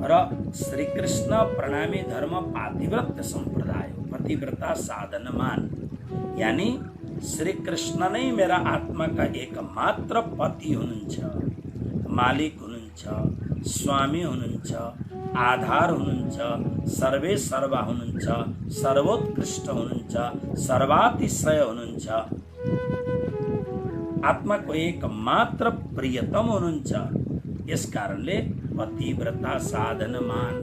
र श्रीकृष्ण प्रणामी धर्म पातिव्रत्य सम्प्रदाय हो, पतिव्रता साधनमान, यानी श्रीकृष्ण नै मेरा आत्माका एकमात्र पति हुनुहुन्छ, मालिक हुनुहुन्छ, स्वामी हुनुहुन्छ, आधार हुनुहुन्छ, सर्वे सर्वा हुनुहुन्छ, सर्वोत्कृष्ट हुनुहुन्छ, सर्वातिशय हुनुहुन्छ, आत्माको एकमात्र प्रियतम हुनुहुन्छ। यस कारणले पतिव्रता साधनमान,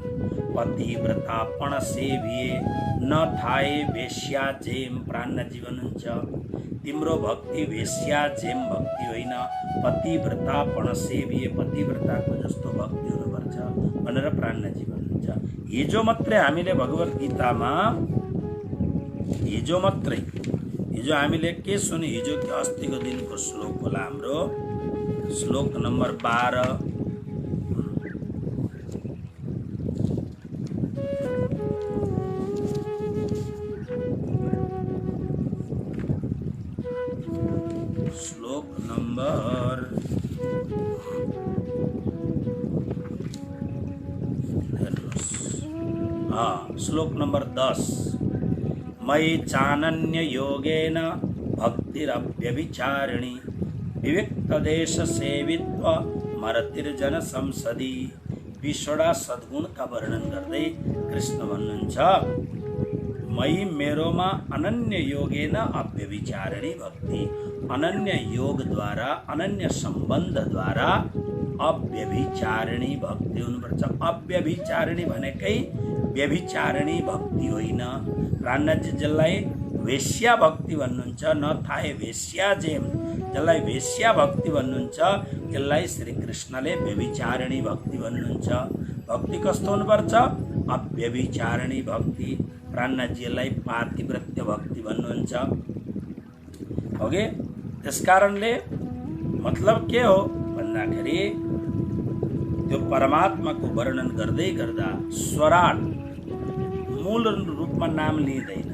पतिव्रतापण सेविए न थाए वेश्या जेम प्राण जीवन हुन्छ। तिम्रो भक्ति वेश्या जेम भक्ति होइन, पतिव्रतापण सेविए, पतिव्रताको जस्तो भक्ति हुनुपर्छ भनेर प्राण जीवन हुन्छ। हिजो मात्रै हामीले भगवत गीतामा हिजो हामीले के सुन्यो? हिजो कि अस्तिको दिनको श्लोक होला हाम्रो, श्लोक नम्बर 12। श्लोक नंबर श्लोक नंबर 10। मयि चानन्य योगेन भक्तिरव्यभिचारिणी विविक्तदेश सेवित्व मरतिर्जन संसदी। 20वटा सद्गुणका वर्णन गर्दै कृष्ण भन्नुहुन्छ, मयि मेरोमा अनन्य योगेन अव्यभिचारिणी भक्ति, अनन्य योग द्वारा, अनन्य सम्बन्ध द्वारा अव्यभिचारिणी भक्ति हुनुपर्छ। अव्यभिचारिणी भनेकै व्यभिचारिणी भक्ति होइन। प्राणनाथजी जसलाई वेश्या भक्ति भन्नुहुन्छ, नथाए वेश्या जेम, जसलाई वेश्या भक्ति भन्नुहुन्छ त्यसलाई श्रीकृष्णले व्यभिचारिणी भक्ति भन्नुहुन्छ। भक्ति कस्तो हुनुपर्छ? अव्यभिचारिणी भक्ति। प्राणनाथजीलाई पातिव्रत्य भक्ति भन्नुहुन्छ। ओके, त्यस कारणले मतलब के हो भन्दाखेरि त्यो परमात्माको वर्णन गर्दै गर्दा स्वराट मूल रूपमा नाम लिँदैन।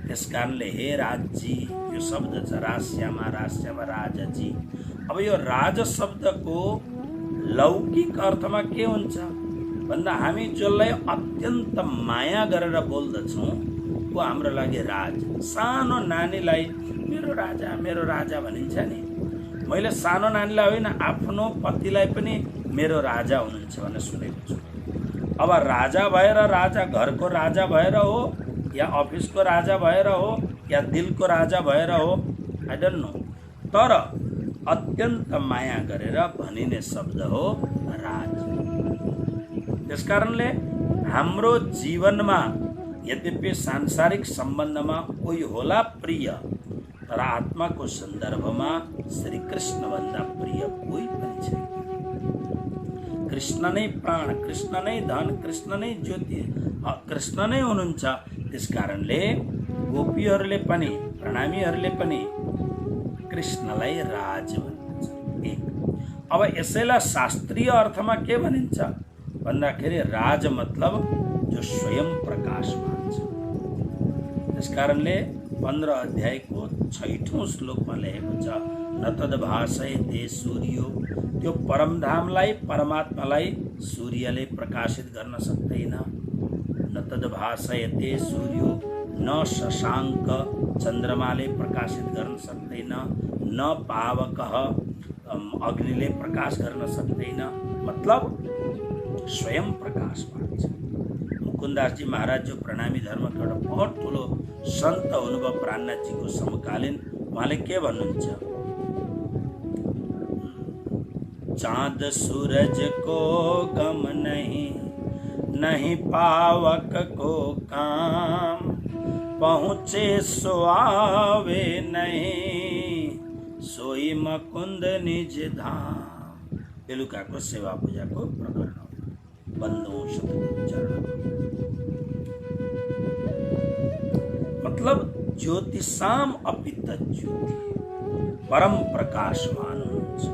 त्यस कारणले हे राजजी, यो शब्द छ रास्यामा, रास्यामा राजजी। अब यो राज शब्दको लौकिक अर्थमा के हुन्छ भन्दा हामी जसलाई अत्यन्त माया गरेर बोल्दछौँ वो हाम्रो लागि राज। सानो नानीलाई मेरो राजा भनिन्छ नि। मैले सानो नानीलाई होइन, आफ्नो पतिलाई पनि मेरो राजा हुनुहुन्छ भनेर सुनेको छु। अब राजा भएर, राजा घरको राजा भएर हो या अफिसको राजा भएर हो या दिलको राजा भएर हो, आई डोन्ट नो, तर अत्यन्त माया गरेर भनिने शब्द हो राज। त्यसकारणले हाम्रो जीवनमा यद्यपि सांसारिक सम्बन्धमा कोही होला प्रिय, तर आत्माको सन्दर्भमा श्री कृष्ण भन्दा प्रिय कोही पनि छैन। कृष्ण नै प्राण, कृष्ण नै धन, कृष्ण नै ज्योति, कृष्ण नै हुनुहुन्छ। त्यसकारणले गोपीहरूले पनि, प्रणामीहरूले पनि कृष्णलाई राज भनिन्छ। एक। अब यसैलाई शास्त्रीय अर्थमा के भनिन्छ भन्दाखेरि राज मतलब जो स्वयं प्रकाशमान छ। त्यसकारणले 15 अध्यायको 6औं श्लोकमा लेखेको छ, न तद्भासयते सूर्यो, त्यो परमधामलाई, परमात्मालाई सूर्यले प्रकाशित गर्न सक्दैन। न तद्भासयते सूर्यो, न शशाङ्क चन्द्रमाले प्रकाशित गर्न सक्दैन, न पावकः अग्निले प्रकाश गर्न सक्दैन, मतलब स्वयं प्रकाश पाउँछ। मुकुन्दासजी महाराज जो प्रणामी धर्मको एउटा बहुत ठुलो सन्त हुनुभयो प्राणनाथजीको समकालीन, उहाँले के भन्नुहुन्छ? चाँद सूरज को गम नहीं, नहीं पावक को काम, पहुँचे सो आवे नहीं, सोई मकुंद निज धाम। बेलुकाको सेवा पूजाको प्रकरण हो। बन्दौं शतकों चरण, मतलब ज्योतिषाम अपि तज्ज्योति, परम प्रकाशवान हुनुहुन्छ।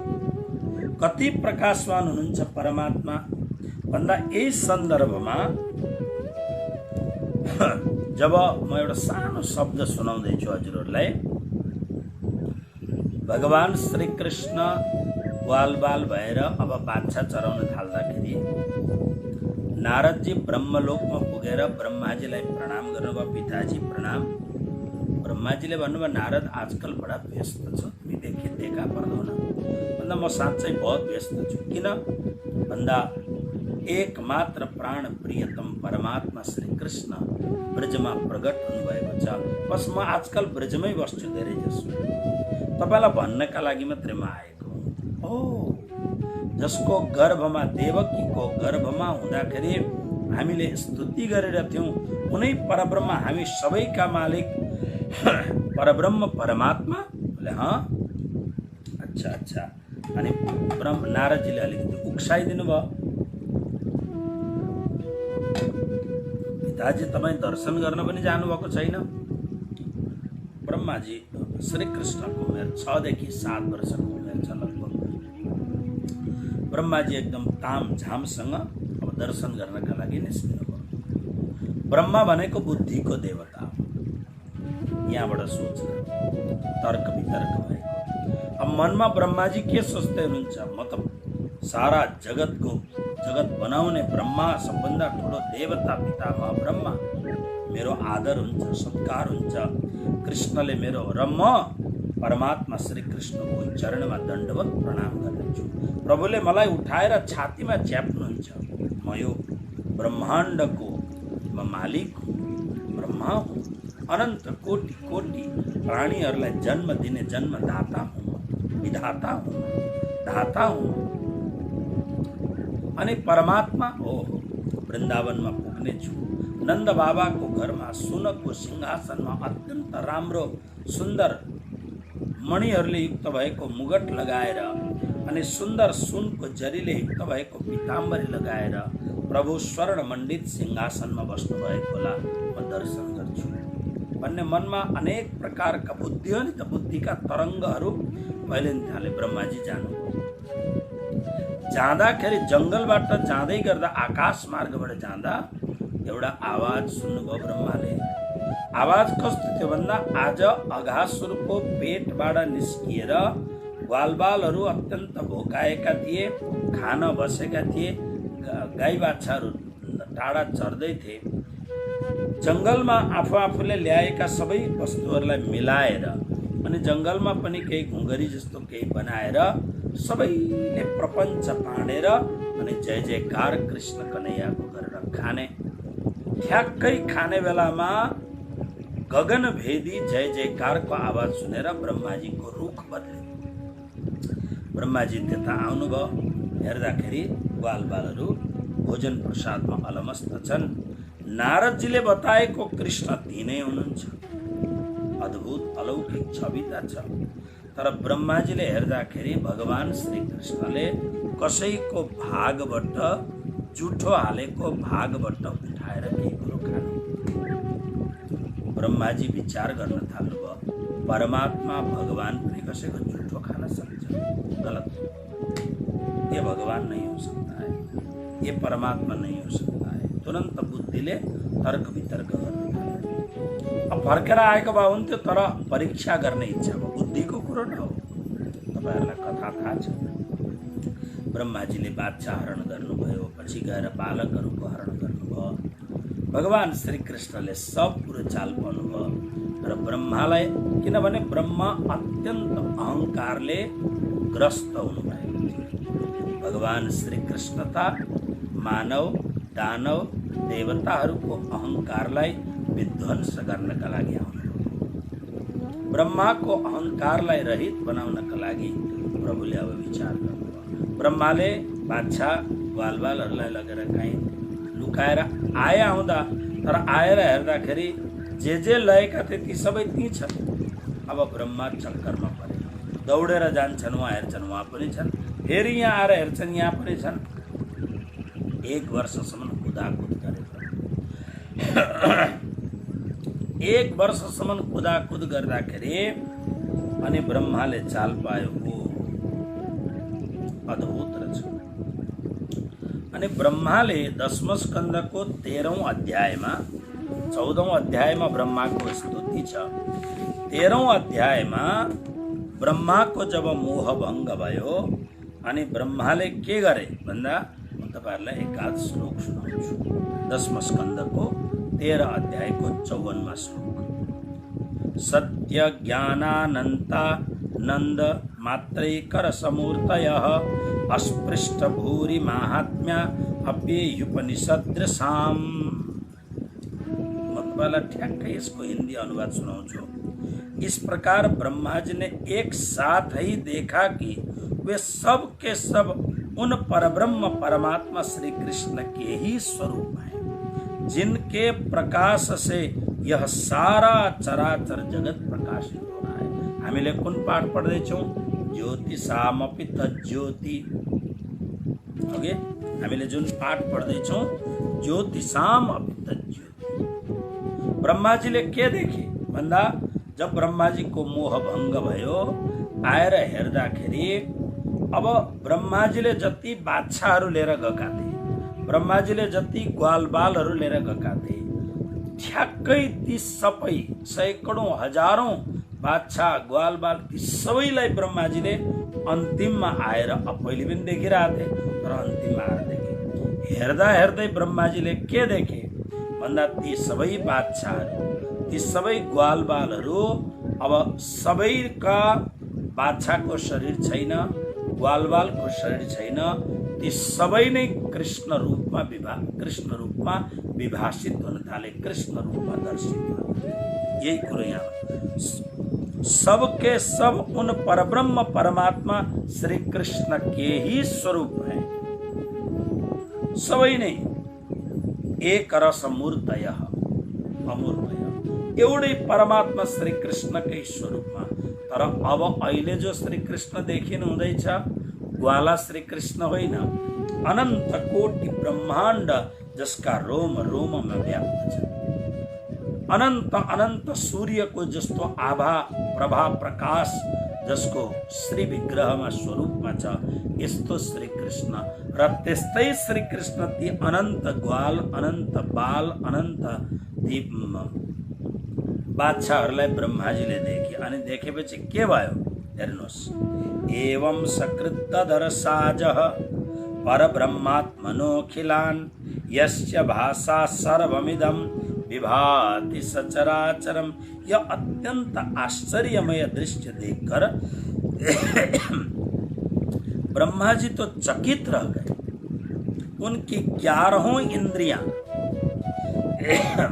कति प्रकाशवान हुनुहुन्छ परमात्मा भन्दा यही सन्दर्भमा जब म एउटा सानो शब्द सुनाउँदैछु हजुरहरूलाई। भगवान श्री कृष्ण ग्वालबाल भएर अब बाछा चराउन थाल्दाखेरि नारदजी ब्रह्मलोकमा पुगेर ब्रह्माजीलाई प्रणाम गर्नुभयो। पिताजी प्रणाम। ब्रह्माजीले भन्नुभयो, नारद आजकल बडा व्यस्त छु, तिमी देखा पर्दैन। भन्दा म साँच्चै बहुत व्यस्त छु। किन भन्दा एकमात्र प्राण प्रियतम परमात्मा श्री कृष्ण ब्रजमा प्रकट हुनुभएको छ। बस म आजकल ब्रजमै बस्छु धेरै जसो। तपाईँलाई भन्नका लागि मात्रै म आएको हो। जसको गर्भमा, देवकीको गर्भमा हुँदाखेरि हामीले स्तुति गरेर थियौँ, उनै परब्रह्म, हामी सबैका मालिक परब्रह्म परमात्मा। बोले हाँ, अच्छा। अनि नारदजीले अलिकति उक्साइदिनु भयो। पिताजी तपाईँ दर्शन गर्न पनि जानुभएको छैन। ब्रह्माजी श्री कृष्णको उमेर 6 देखि 7 वर्षको उमेर छ लगभग। ब्रह्माजी एकदम तामझामसँग अब दर्शन गर्नका लागि निस्किनु भयो। ब्रह्मा भनेको बुद्धिको देवता हो। यहाँबाट सोच्न तर्क वितर्क भएको। अब मनमा ब्रह्माजी के सोच्दै हुनुहुन्छ? म त सारा जगत बनाउने ब्रह्मा, सबभन्दा ठुलो देवता पितामह ब्रह्मा, मेरो आदर हुन्छ, सत्कार हुन्छ कृष्णले मेरो, र म परमात्मा श्री कृष्णको चरणमा दण्डवत प्रणाम गर्दछु। प्रभुले मलाई उठाएर छातीमा च्याप्नुहुन्छ। म यो ब्रह्माण्डको म मालिक हुँ, ब्रह्मा हुँ, अनन्त कोटि कोटि प्राणीहरूलाई जन्म दिने जन्मदाता हुँ, विधाता हुँ, दाता हुँ। अनि परमात्मा हो। वृन्दावनमा पुग्ने छु। नन्द बाबाको घरमा सुनको सिंहासनमा अत्यन्त राम्रो सुन्दर मणिहरूले युक्त भएको मुगट लगाएर अनि सुन्दर सुनको जरीले युक्त भएको पीताम्बरी लगाएर प्रभु स्वर्ण मण्डित सिंहासनमा बस्नु भएकोला म दर्शन गर्छु भन्ने मनमा अनेक प्रकारका बुद्धि हो नि त, बुद्धिका तरङ्गहरू फैलिन थाले। ब्रह्माजी जानुभयो। जाँदाखेरि जङ्गलबाट जाँदै गर्दा, आकाश मार्गबाट जाँदा एउटा आवाज सुन्नुभयो ब्रह्माले। आवाज कस्तो थियो भन्दा, आज अघासुरको पेटबाट निस्किएर ग्वालबालहरू अत्यन्त भोकाएका थिए, खान बसेका थिए, गाई बाछाहरू टाढा चर्दै थिए। जङ्गलमा आफूले ल्याएका सबै वस्तुहरूलाई मिलाएर अनि जङ्गलमा पनि केही घुँघरी जस्तो केही बनाएर सबैले प्रपञ्च पाडेर अनि जय जयकार कृष्ण कन्हैयाको गरेर खाने। ठ्याक्कै खाने बेलामा गगनभेदी जय जयकारको आवाज सुनेर ब्रह्माजीको रुख बदल्यो। ब्रह्माजी त्यता आउनुभयो। हेर्दाखेरि ग्वालबालहरू भोजन प्रसादमा अलमस्त छन्। नारदजीले बताएको कृष्ण तिनै हुनुहुन्छ। अद्भुत अलौकिक छविता छ। तर ब्रह्माजीले हेर्दाखेरि भगवान श्री कृष्णले कसैको भागबाट, जुठो हालेको भागबाट उठाएर केही कुरो खानु। ब्रह्माजी विचार गर्न थाल्नुभयो, परमात्मा भगवान पनि कसैको जुठो खान सक्छ? गलत। ये भगवान नहीं हो सकता है, ये परमात्मा नहीं हो सकता है। तुरंत बुद्धिले तर्क वितर्क गर्न थाल्यो। अब फर्केर आएको भए हुन्थ्यो, तर परीक्षा गर्ने इच्छा भयो। बुद्धिको कुरो न हो। तपाईँहरूलाई कथा थाहा छ। ब्रह्माजीले बादशाह हरण गर्नुभयो, पछि गएर बालकहरूको हरण गर्नुभयो। भगवान श्री कृष्णले सब कुरो चाल पाउनुभयो। र ब्रह्मालाई, किनभने ब्रह्मा अत्यन्त अहङ्कारले ग्रस्त हुनुभएको थियो। भगवान श्री कृष्ण तथा मानव, दानव, देवताहरूको अहङ्कारलाई विध्वंस गर्नका लागि आउनुभयो। ब्रह्माको अहङ्कारलाई रहित बनाउनका लागि प्रभुले अब विचार गर्नुभयो। ब्रह्माले बादशाह ग्वालवालहरूलाई लगेर कहीँ लुकाएर आए आउँदा, तर आएर हेर्दाखेरि जे लगेका थिए ती सबै ती छन्। अब ब्रह्मा चक्करमा परे, दौडेर जान्छन्, उहाँ हेर्छन् उहाँ पनि छन्, फेरि यहाँ आएर हेर्छन् यहाँ पनि छन्। 1 वर्षसम्म कुदाकुद गरेर 1 वर्षसम्म कुदाकुद गर्दाखेरि अनि ब्रह्माले चाल पायो, हो अद्भुत रहेछ। अनि ब्रह्माले 10औं स्कन्धको 13औं अध्यायमा, 14औं अध्यायमा ब्रह्माको स्तुति छ। 13औं अध्यायमा ब्रह्माको जब मोहभङ्ग भयो अनि ब्रह्माले के गरे भन्दा, म तपाईहरुलाई एकाध श्लोक सुनाउँछु। 10औं स्कन्धको 13 अध्यायको 54वां श्लोक। सत्य ज्ञानानन्ता नन्द मात्रैकर समूर्तयः अस्पृष्ट भूरि माहात्म्य अप्येयुपनिषदृशाम। म तपाईँलाई ठ्याक्कै यसको हिन्दी अनुवाद सुनाउँछु। इस प्रकार ब्रह्मा जी ने एक साथ ही देखा कि वे सब के सब उन परब्रह्म परमात्मा श्री कृष्ण के ही स्वरूप हैं, जिनके प्रकाश से यह सारा चराचर जगत प्रकाशित हो रहा है। हामीले कुन पाठ पढ्दैछौँ? ज्योतिषामपि तज्ज्योति। ओके, हामीले जुन पाठ पढ्दैछौँ ज्योतिषामपि तज्ज्योति। ब्रह्माजीले के देखे भन्दा, जब ब्रह्माजीको मोह भङ्ग भयो, आएर हेर्दाखेरि अब ब्रह्माजीले जति बादशाहहरू लिएर गएका थिए, ब्रह्माजीले जति ग्वालबालहरू लिएर गएका थिए, ठ्याक्कै ती सबै सैकडौँ हजारौँ बादशाह ग्वालबाल ती सबैलाई ब्रह्माजीले अन्तिममा आएर, पहिले पनि देखिरहेको थिए तर अन्तिममा आएर देखे। हेर्दा हेर्दै ब्रह्माजीले के देखे भन्दा, ती सबै बादशाहहरू, ती सबै ग्वालबालहरू अब सबैका बादशाहको शरीर छैन, ग्वालबालको शरीर छैन, ती सबै नै कृष्ण रूपमा विभाषित हुन थाले, कृष्ण रूपमा दर्शित हुन थाले। यही कुरो यहाँ सबके सब उन परब्रह्म परमात्मा श्री कृष्ण के ही स्वरूप हैं। सबै नै एक रस मूर्तय अमूर्तय, एउटै परमात्मा श्री कृष्णकै स्वरूपमा। तर अब अहिले जो श्री कृष्ण देखिनु हुँदैछ, ग्वाला श्री कृष्ण होइन, अनन्त कोटि ब्रह्माण्ड जसका रोम रोममा व्याप्त छ, अनन्त अनन्त सूर्यको जस्तो आभा प्रभा प्रकाश जसको श्री विग्रहमा स्वरूपमा छ, यस्तो श्री कृष्ण। र त्यस्तै श्री कृष्ण ती अनन्त ग्वाल, अनन्त बाल, अनन्त ती बादशाहहरूलाई ब्रह्माजीले देखे। अनि देखेपछि के भयो हेर्नुहोस्, एवं सकृतधर साजः परब्रह्मात्मनोऽखिलान् यस्य भाषा सर्वमिदं विभाति सचराचरम। यह अत्यंत आश्चर्यमय दृश्य देखकर ब्रह्मा जी तो चकित रह गए। उनकी 11 इंद्रियां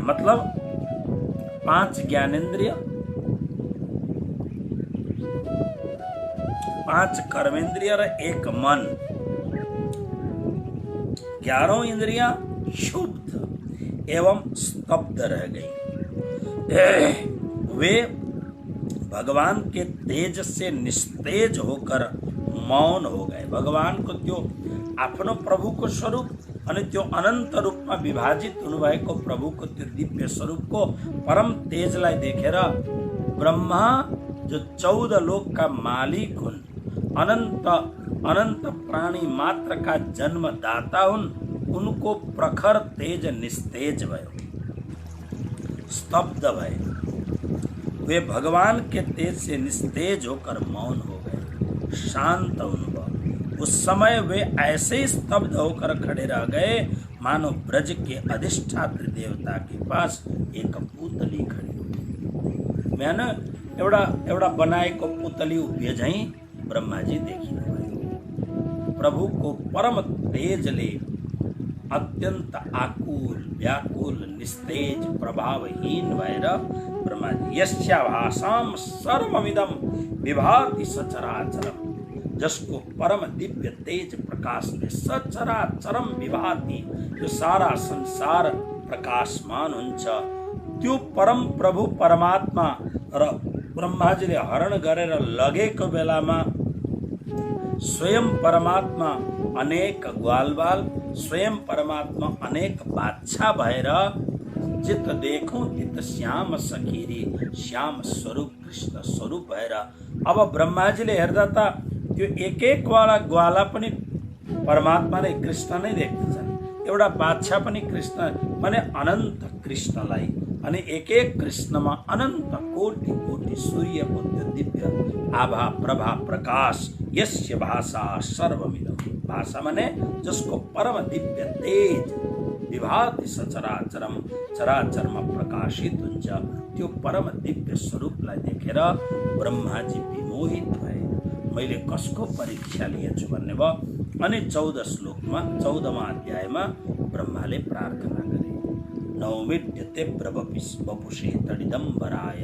मतलब 5 ज्ञानेन्द्रिय, 5 कर्मेंद्रिय और 1 मन, 11 इंद्रियां क्षुब्ध एवं स्तब्ध रह गई। वे भगवान के तेज से निस्तेज होकर मौन हो गए। भगवान को त्यो आफ्नो प्रभुको स्वरूप अनि त्यो अनन्त रूपमा विभाजित हुनुभएको प्रभुको त्यो दिव्य स्वरूपको परम तेजलाई देखेर ब्रह्मा जो 14 लोकका मालिक हुन्, अनन्त अनन्त प्राणी मात्रका जन्मदाता हुन्, उनको प्रखर तेज निस्तेज भयो, स्तब्ध भए। वे भगवान के तेज से निस्तेज होकर मौन हो गए, शांत अनुभव। उस समय वे ऐसे ही स्तब्ध होकर खड़े रह गए मानो ब्रज के अधिष्ठात्री देवता के पास एक पुतली खड़ी हो। बिहान एउटा एउटा बनाएको पुतली उभिए झैँ ब्रह्माजी देखिनुभयो। प्रभुको परम तेजले अत्यन्त आकुल व्याकुल निस्तेज प्रभावहीन भएर ब्रह्माजी यस्या भाषाम सर्वमिदं विभाति सचराचरम, जसको परम दिव्य तेज प्रकाशले सचराचरम विभाति, यो सारा संसार प्रकाशमान हुन्छ। त्यो परम प्रभु परमात्मा र ब्रह्माजीले हरण गरेर लगेको बेलामा स्वयं परमात्मा अनेक ग्वालबाल, स्वयं परमात्मा अनेक बादशाह भएर जित देखौँ तित श्याम सखिरी, श्याम स्वरूप कृष्ण स्वरूप भएर अब ब्रह्माजीले हेर्दा त त्यो एक एकवाला ग्वाला पनि परमात्मा नै कृष्ण नै देख्दछन्, एउटा बादशाह पनि कृष्ण माने अनन्त कृष्णलाई, अनि एक एक कृष्णमा अनन्त कोटि कोटि सूर्यको त्यो दिव्य आभा प्रभा प्रकाश। यस्य भाषा सर्वमिदं, भाषा माने जसको परम दिव्य तेज विभाति सचराचरम, चराचरमा प्रकाशित हुन्छ। त्यो परम दिव्य स्वरूपलाई देखेर ब्रह्माजी विमोहित भए। मैले कसको परीक्षा लिएछु भन्ने भयो। अनि 14 श्लोकमा 14वां अध्यायमा ब्रह्माले प्रार्थना गरे, नौमिड्यते वपुषे तडिदम्बराय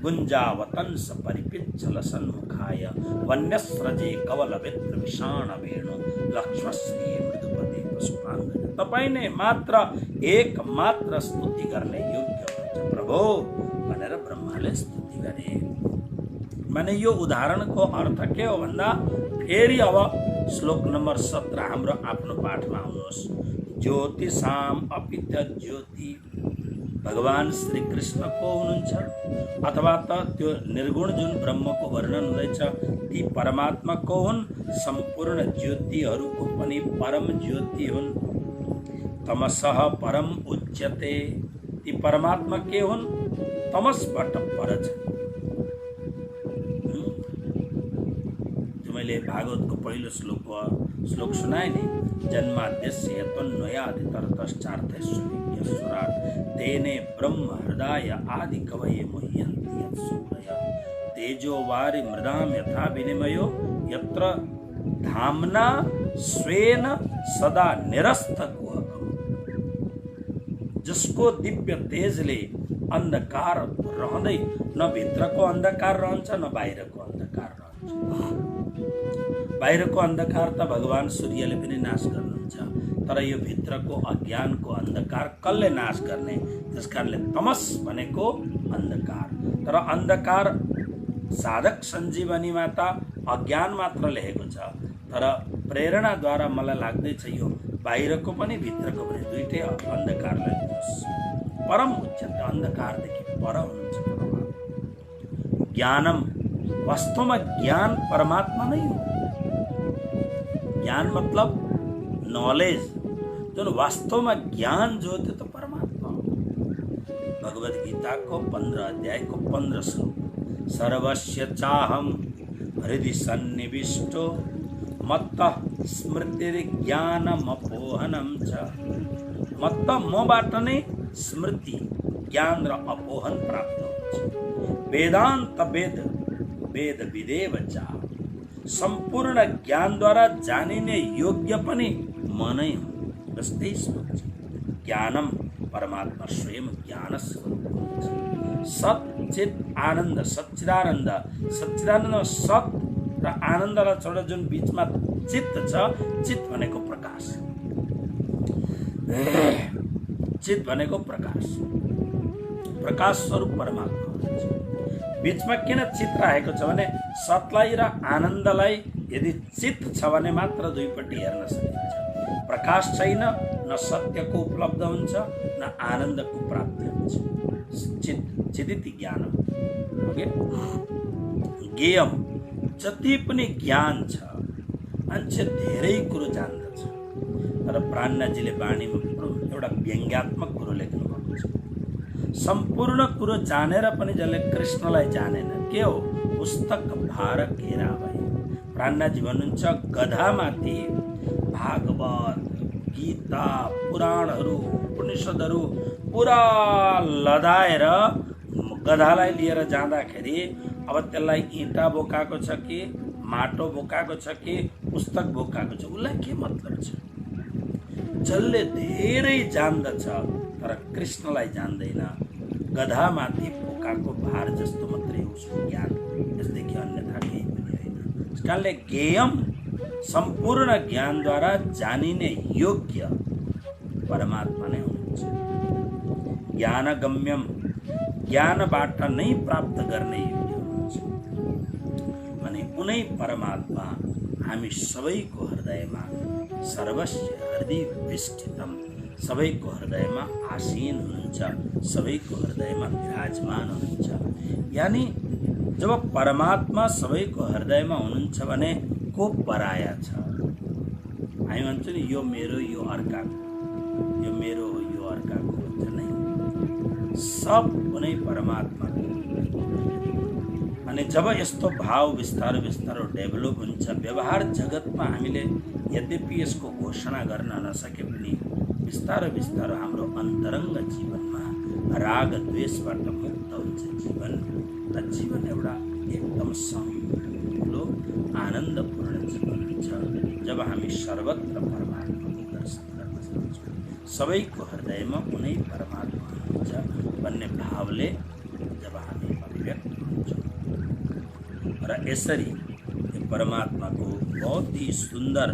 गुञ्जावतंस परिपिच्छल सन्मुखाय वन्यस्रजे कवलवित्र विषाण वेणु लक्ष्मश्री मृदुपति पुष्पाङ्गज। तपाईँ नै मात्र एक मात्र स्तुति गर्ने योग्य हुन्छ प्रभु भनेर ब्रह्माले स्तुति गरे। माने यो उदाहरणको अर्थ के हो भन्दा फेरि अब श्लोक नम्बर 17 हाम्रो आफ्नो पाठमा आउनुहोस्। ज्योतिषाम अपित ज्योति, भगवान श्री कृष्ण को हुनुहुन्छ अथवा त त्यो निर्गुण जुन ब्रह्मको वर्णन हुँदैछ ती परमात्मा को हुन्, सम्पूर्ण ज्योतिहरूको पनि परम ज्योति हुन्। तमसः परम उच्यते, ती परमात्मा के हुन्, तमसबाट पर छन्। मैले भागवतको पहिलो श्लोक सुनाए नि, जन्माद्यस्य यतोन्वयादितरतश्चार्थैश्वर्यस्वराट् तेने ब्रह्म हृदय आदि कवये मुह्यन्ति यत्सूरय तेजो वारि मृदाम यथा विनिमयो यत्र धाम्ना स्वेन सदा निरस्तकुहकम्। जसको दिव्य तेजले अन्धकार रहँदै, न भित्रको अन्धकार रहन्छ न बाहिरको अन्धकार रहन्छ। बाहिरको अन्धकार त भगवान सूर्यले पनि नाश गर्नुहुन्छ, तर यो भित्रको अज्ञानको अन्धकार कसले नाश गर्ने? त्यसकारणले तमस भनेको अन्धकार। तर अन्धकार साधक सञ्जीवनीमा त अज्ञान मात्र लेखेको छ, तर प्रेरणाद्वारा मलाई लाग्दैछ यो बाहिरको पनि भित्रको पनि दुईटै अन्धकारलाई परम उच्चता, अन्धकारदेखि पर हुनुहुन्छ परमात्मा। ज्ञानम, वास्तवमा ज्ञान परमात्मा नै हो। ज्ञान मतलब नॉलेज, जुन वास्तवमा ज्ञान जो त्यो त परमात्मा हो। भगवद गीता को 15 अध्याय को 15 श्लोक, सर्वस्य चाहम हृदि सन्निविष्टो मत्तः स्मृतिर्ज्ञानमपोहनं च। मत्त मबाट नै स्मृति ज्ञान र अपोहन प्राप्त हुन्छ। वेदान्त वेद विदेव च, सम्पूर्ण ज्ञानद्वारा जानिने योग्य पनि मनै हो। जस्तै सोच ज्ञानम, परमात्मा स्वयं ज्ञान स्वरूप हुन्छ। सत चित आनन्द, सच्चिदानन्द, सच्चिदानन्द सत र आनन्दलाई छोडेर जुन बिचमा चित्त छ, चित्त भनेको प्रकाश, चित्त भनेको प्रकाश, प्रकाश स्वरूप परमात्मा हुनुहुन्छ। बीचमा किन चित्त राखेको छ भने सतलाई र आनन्दलाई यदि चित्त छ भने मात्र दुईपट्टि हेर्न सकिन्छ। प्रकाश छैन, न सत्यको उपलब्ध हुन्छ न आनन्दको प्राप्ति हुन्छ। चिदिति ज्ञानम, ज्ञेयम, जति पनि ज्ञान छ मान्छे धेरै कुरो जान्दछ, तर प्राणनाजीले बाणीमा एउटा व्यङ्ग्यात्मक कुरो लेख्नु भएको छ। सम्पूर्ण कुरो जानेर पनि जसले कृष्णलाई जानेन, के हो? पुस्तक भार घेरा भए। प्राणनाजी भन्नुहुन्छ गधामाथि भागवत, गीता, पुराणहरू, उपनिषदहरू पुरा लदाएर गधालाई लिएर जाँदाखेरि अब त्यसलाई इँटा बोकाएको छ कि माटो बोकाएको छ कि पुस्तक बोकाएको छ, उसलाई के मतलब छ? जसले धेरै जान्दछ तर कृष्णलाई जान्दैन, गधामाथि बोकाको भार जस्तो मात्रै उसको ज्ञान, यसदेखि अन्यथा केही पनि होइन। त्यस कारणले ज्ञेयम सम्पूर्ण ज्ञानद्वारा जानिने योग्य परमात्मा नै हुनुहुन्छ। ज्ञानगम्यम, ज्ञानबाट नै प्राप्त गर्ने योग्य हुनुहुन्छ भने उनै परमात्मा हामी सबैको हृदयमा सर्वस्य हृदय विष्ठितम, सबैको हृदयमा आसीन हुनुहुन्छ, सबैको हृदयमा विराजमान हुनुहुन्छ। यानी जब परमात्मा सबैको हृदयमा हुनुहुन्छ भने को पराया छ? हामी भन्छौँ नि यो मेरो यो अर्काको, यो मेरो हो यो अर्काको भन्छ नै, सब कुनै परमात्माको। अनि जब यस्तो भाव बिस्तारो बिस्तारो डेभलप हुन्छ व्यवहार जगतमा, हामीले यद्यपि यसको घोषणा गर्न नसके पनि बिस्तारो बिस्तारो हाम्रो अन्तरङ्ग जीवनमा राग द्वेषबाट मुक्त हुन्छ जीवन, र जीवन एउटा एकदम सम्पूर्ण आनन्दपूर्ण जीवन हुन्छ जब हामी सर्वत्र परमात्माको दर्शन गर्न सक्छौँ। सबैको हृदयमा उनै परमात्मा हुनुहुन्छ भन्ने भावले जब हामी अभिव्यक्त हुन्छौँ, र यसरी परमात्माको बहुत ही सुन्दर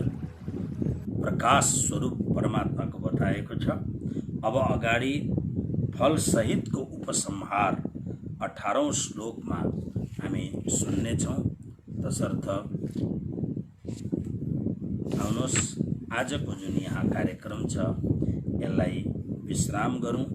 प्रकाश स्वरूप परमात्माको बताएको छ। अब अगाडि फलसहितको उपसंहार 18औं श्लोकमा हामी सुन्नेछौँ। तसर्थ आउनुहोस् आजको जुन यहाँ कार्यक्रम छ यसलाई विश्राम गरौँ।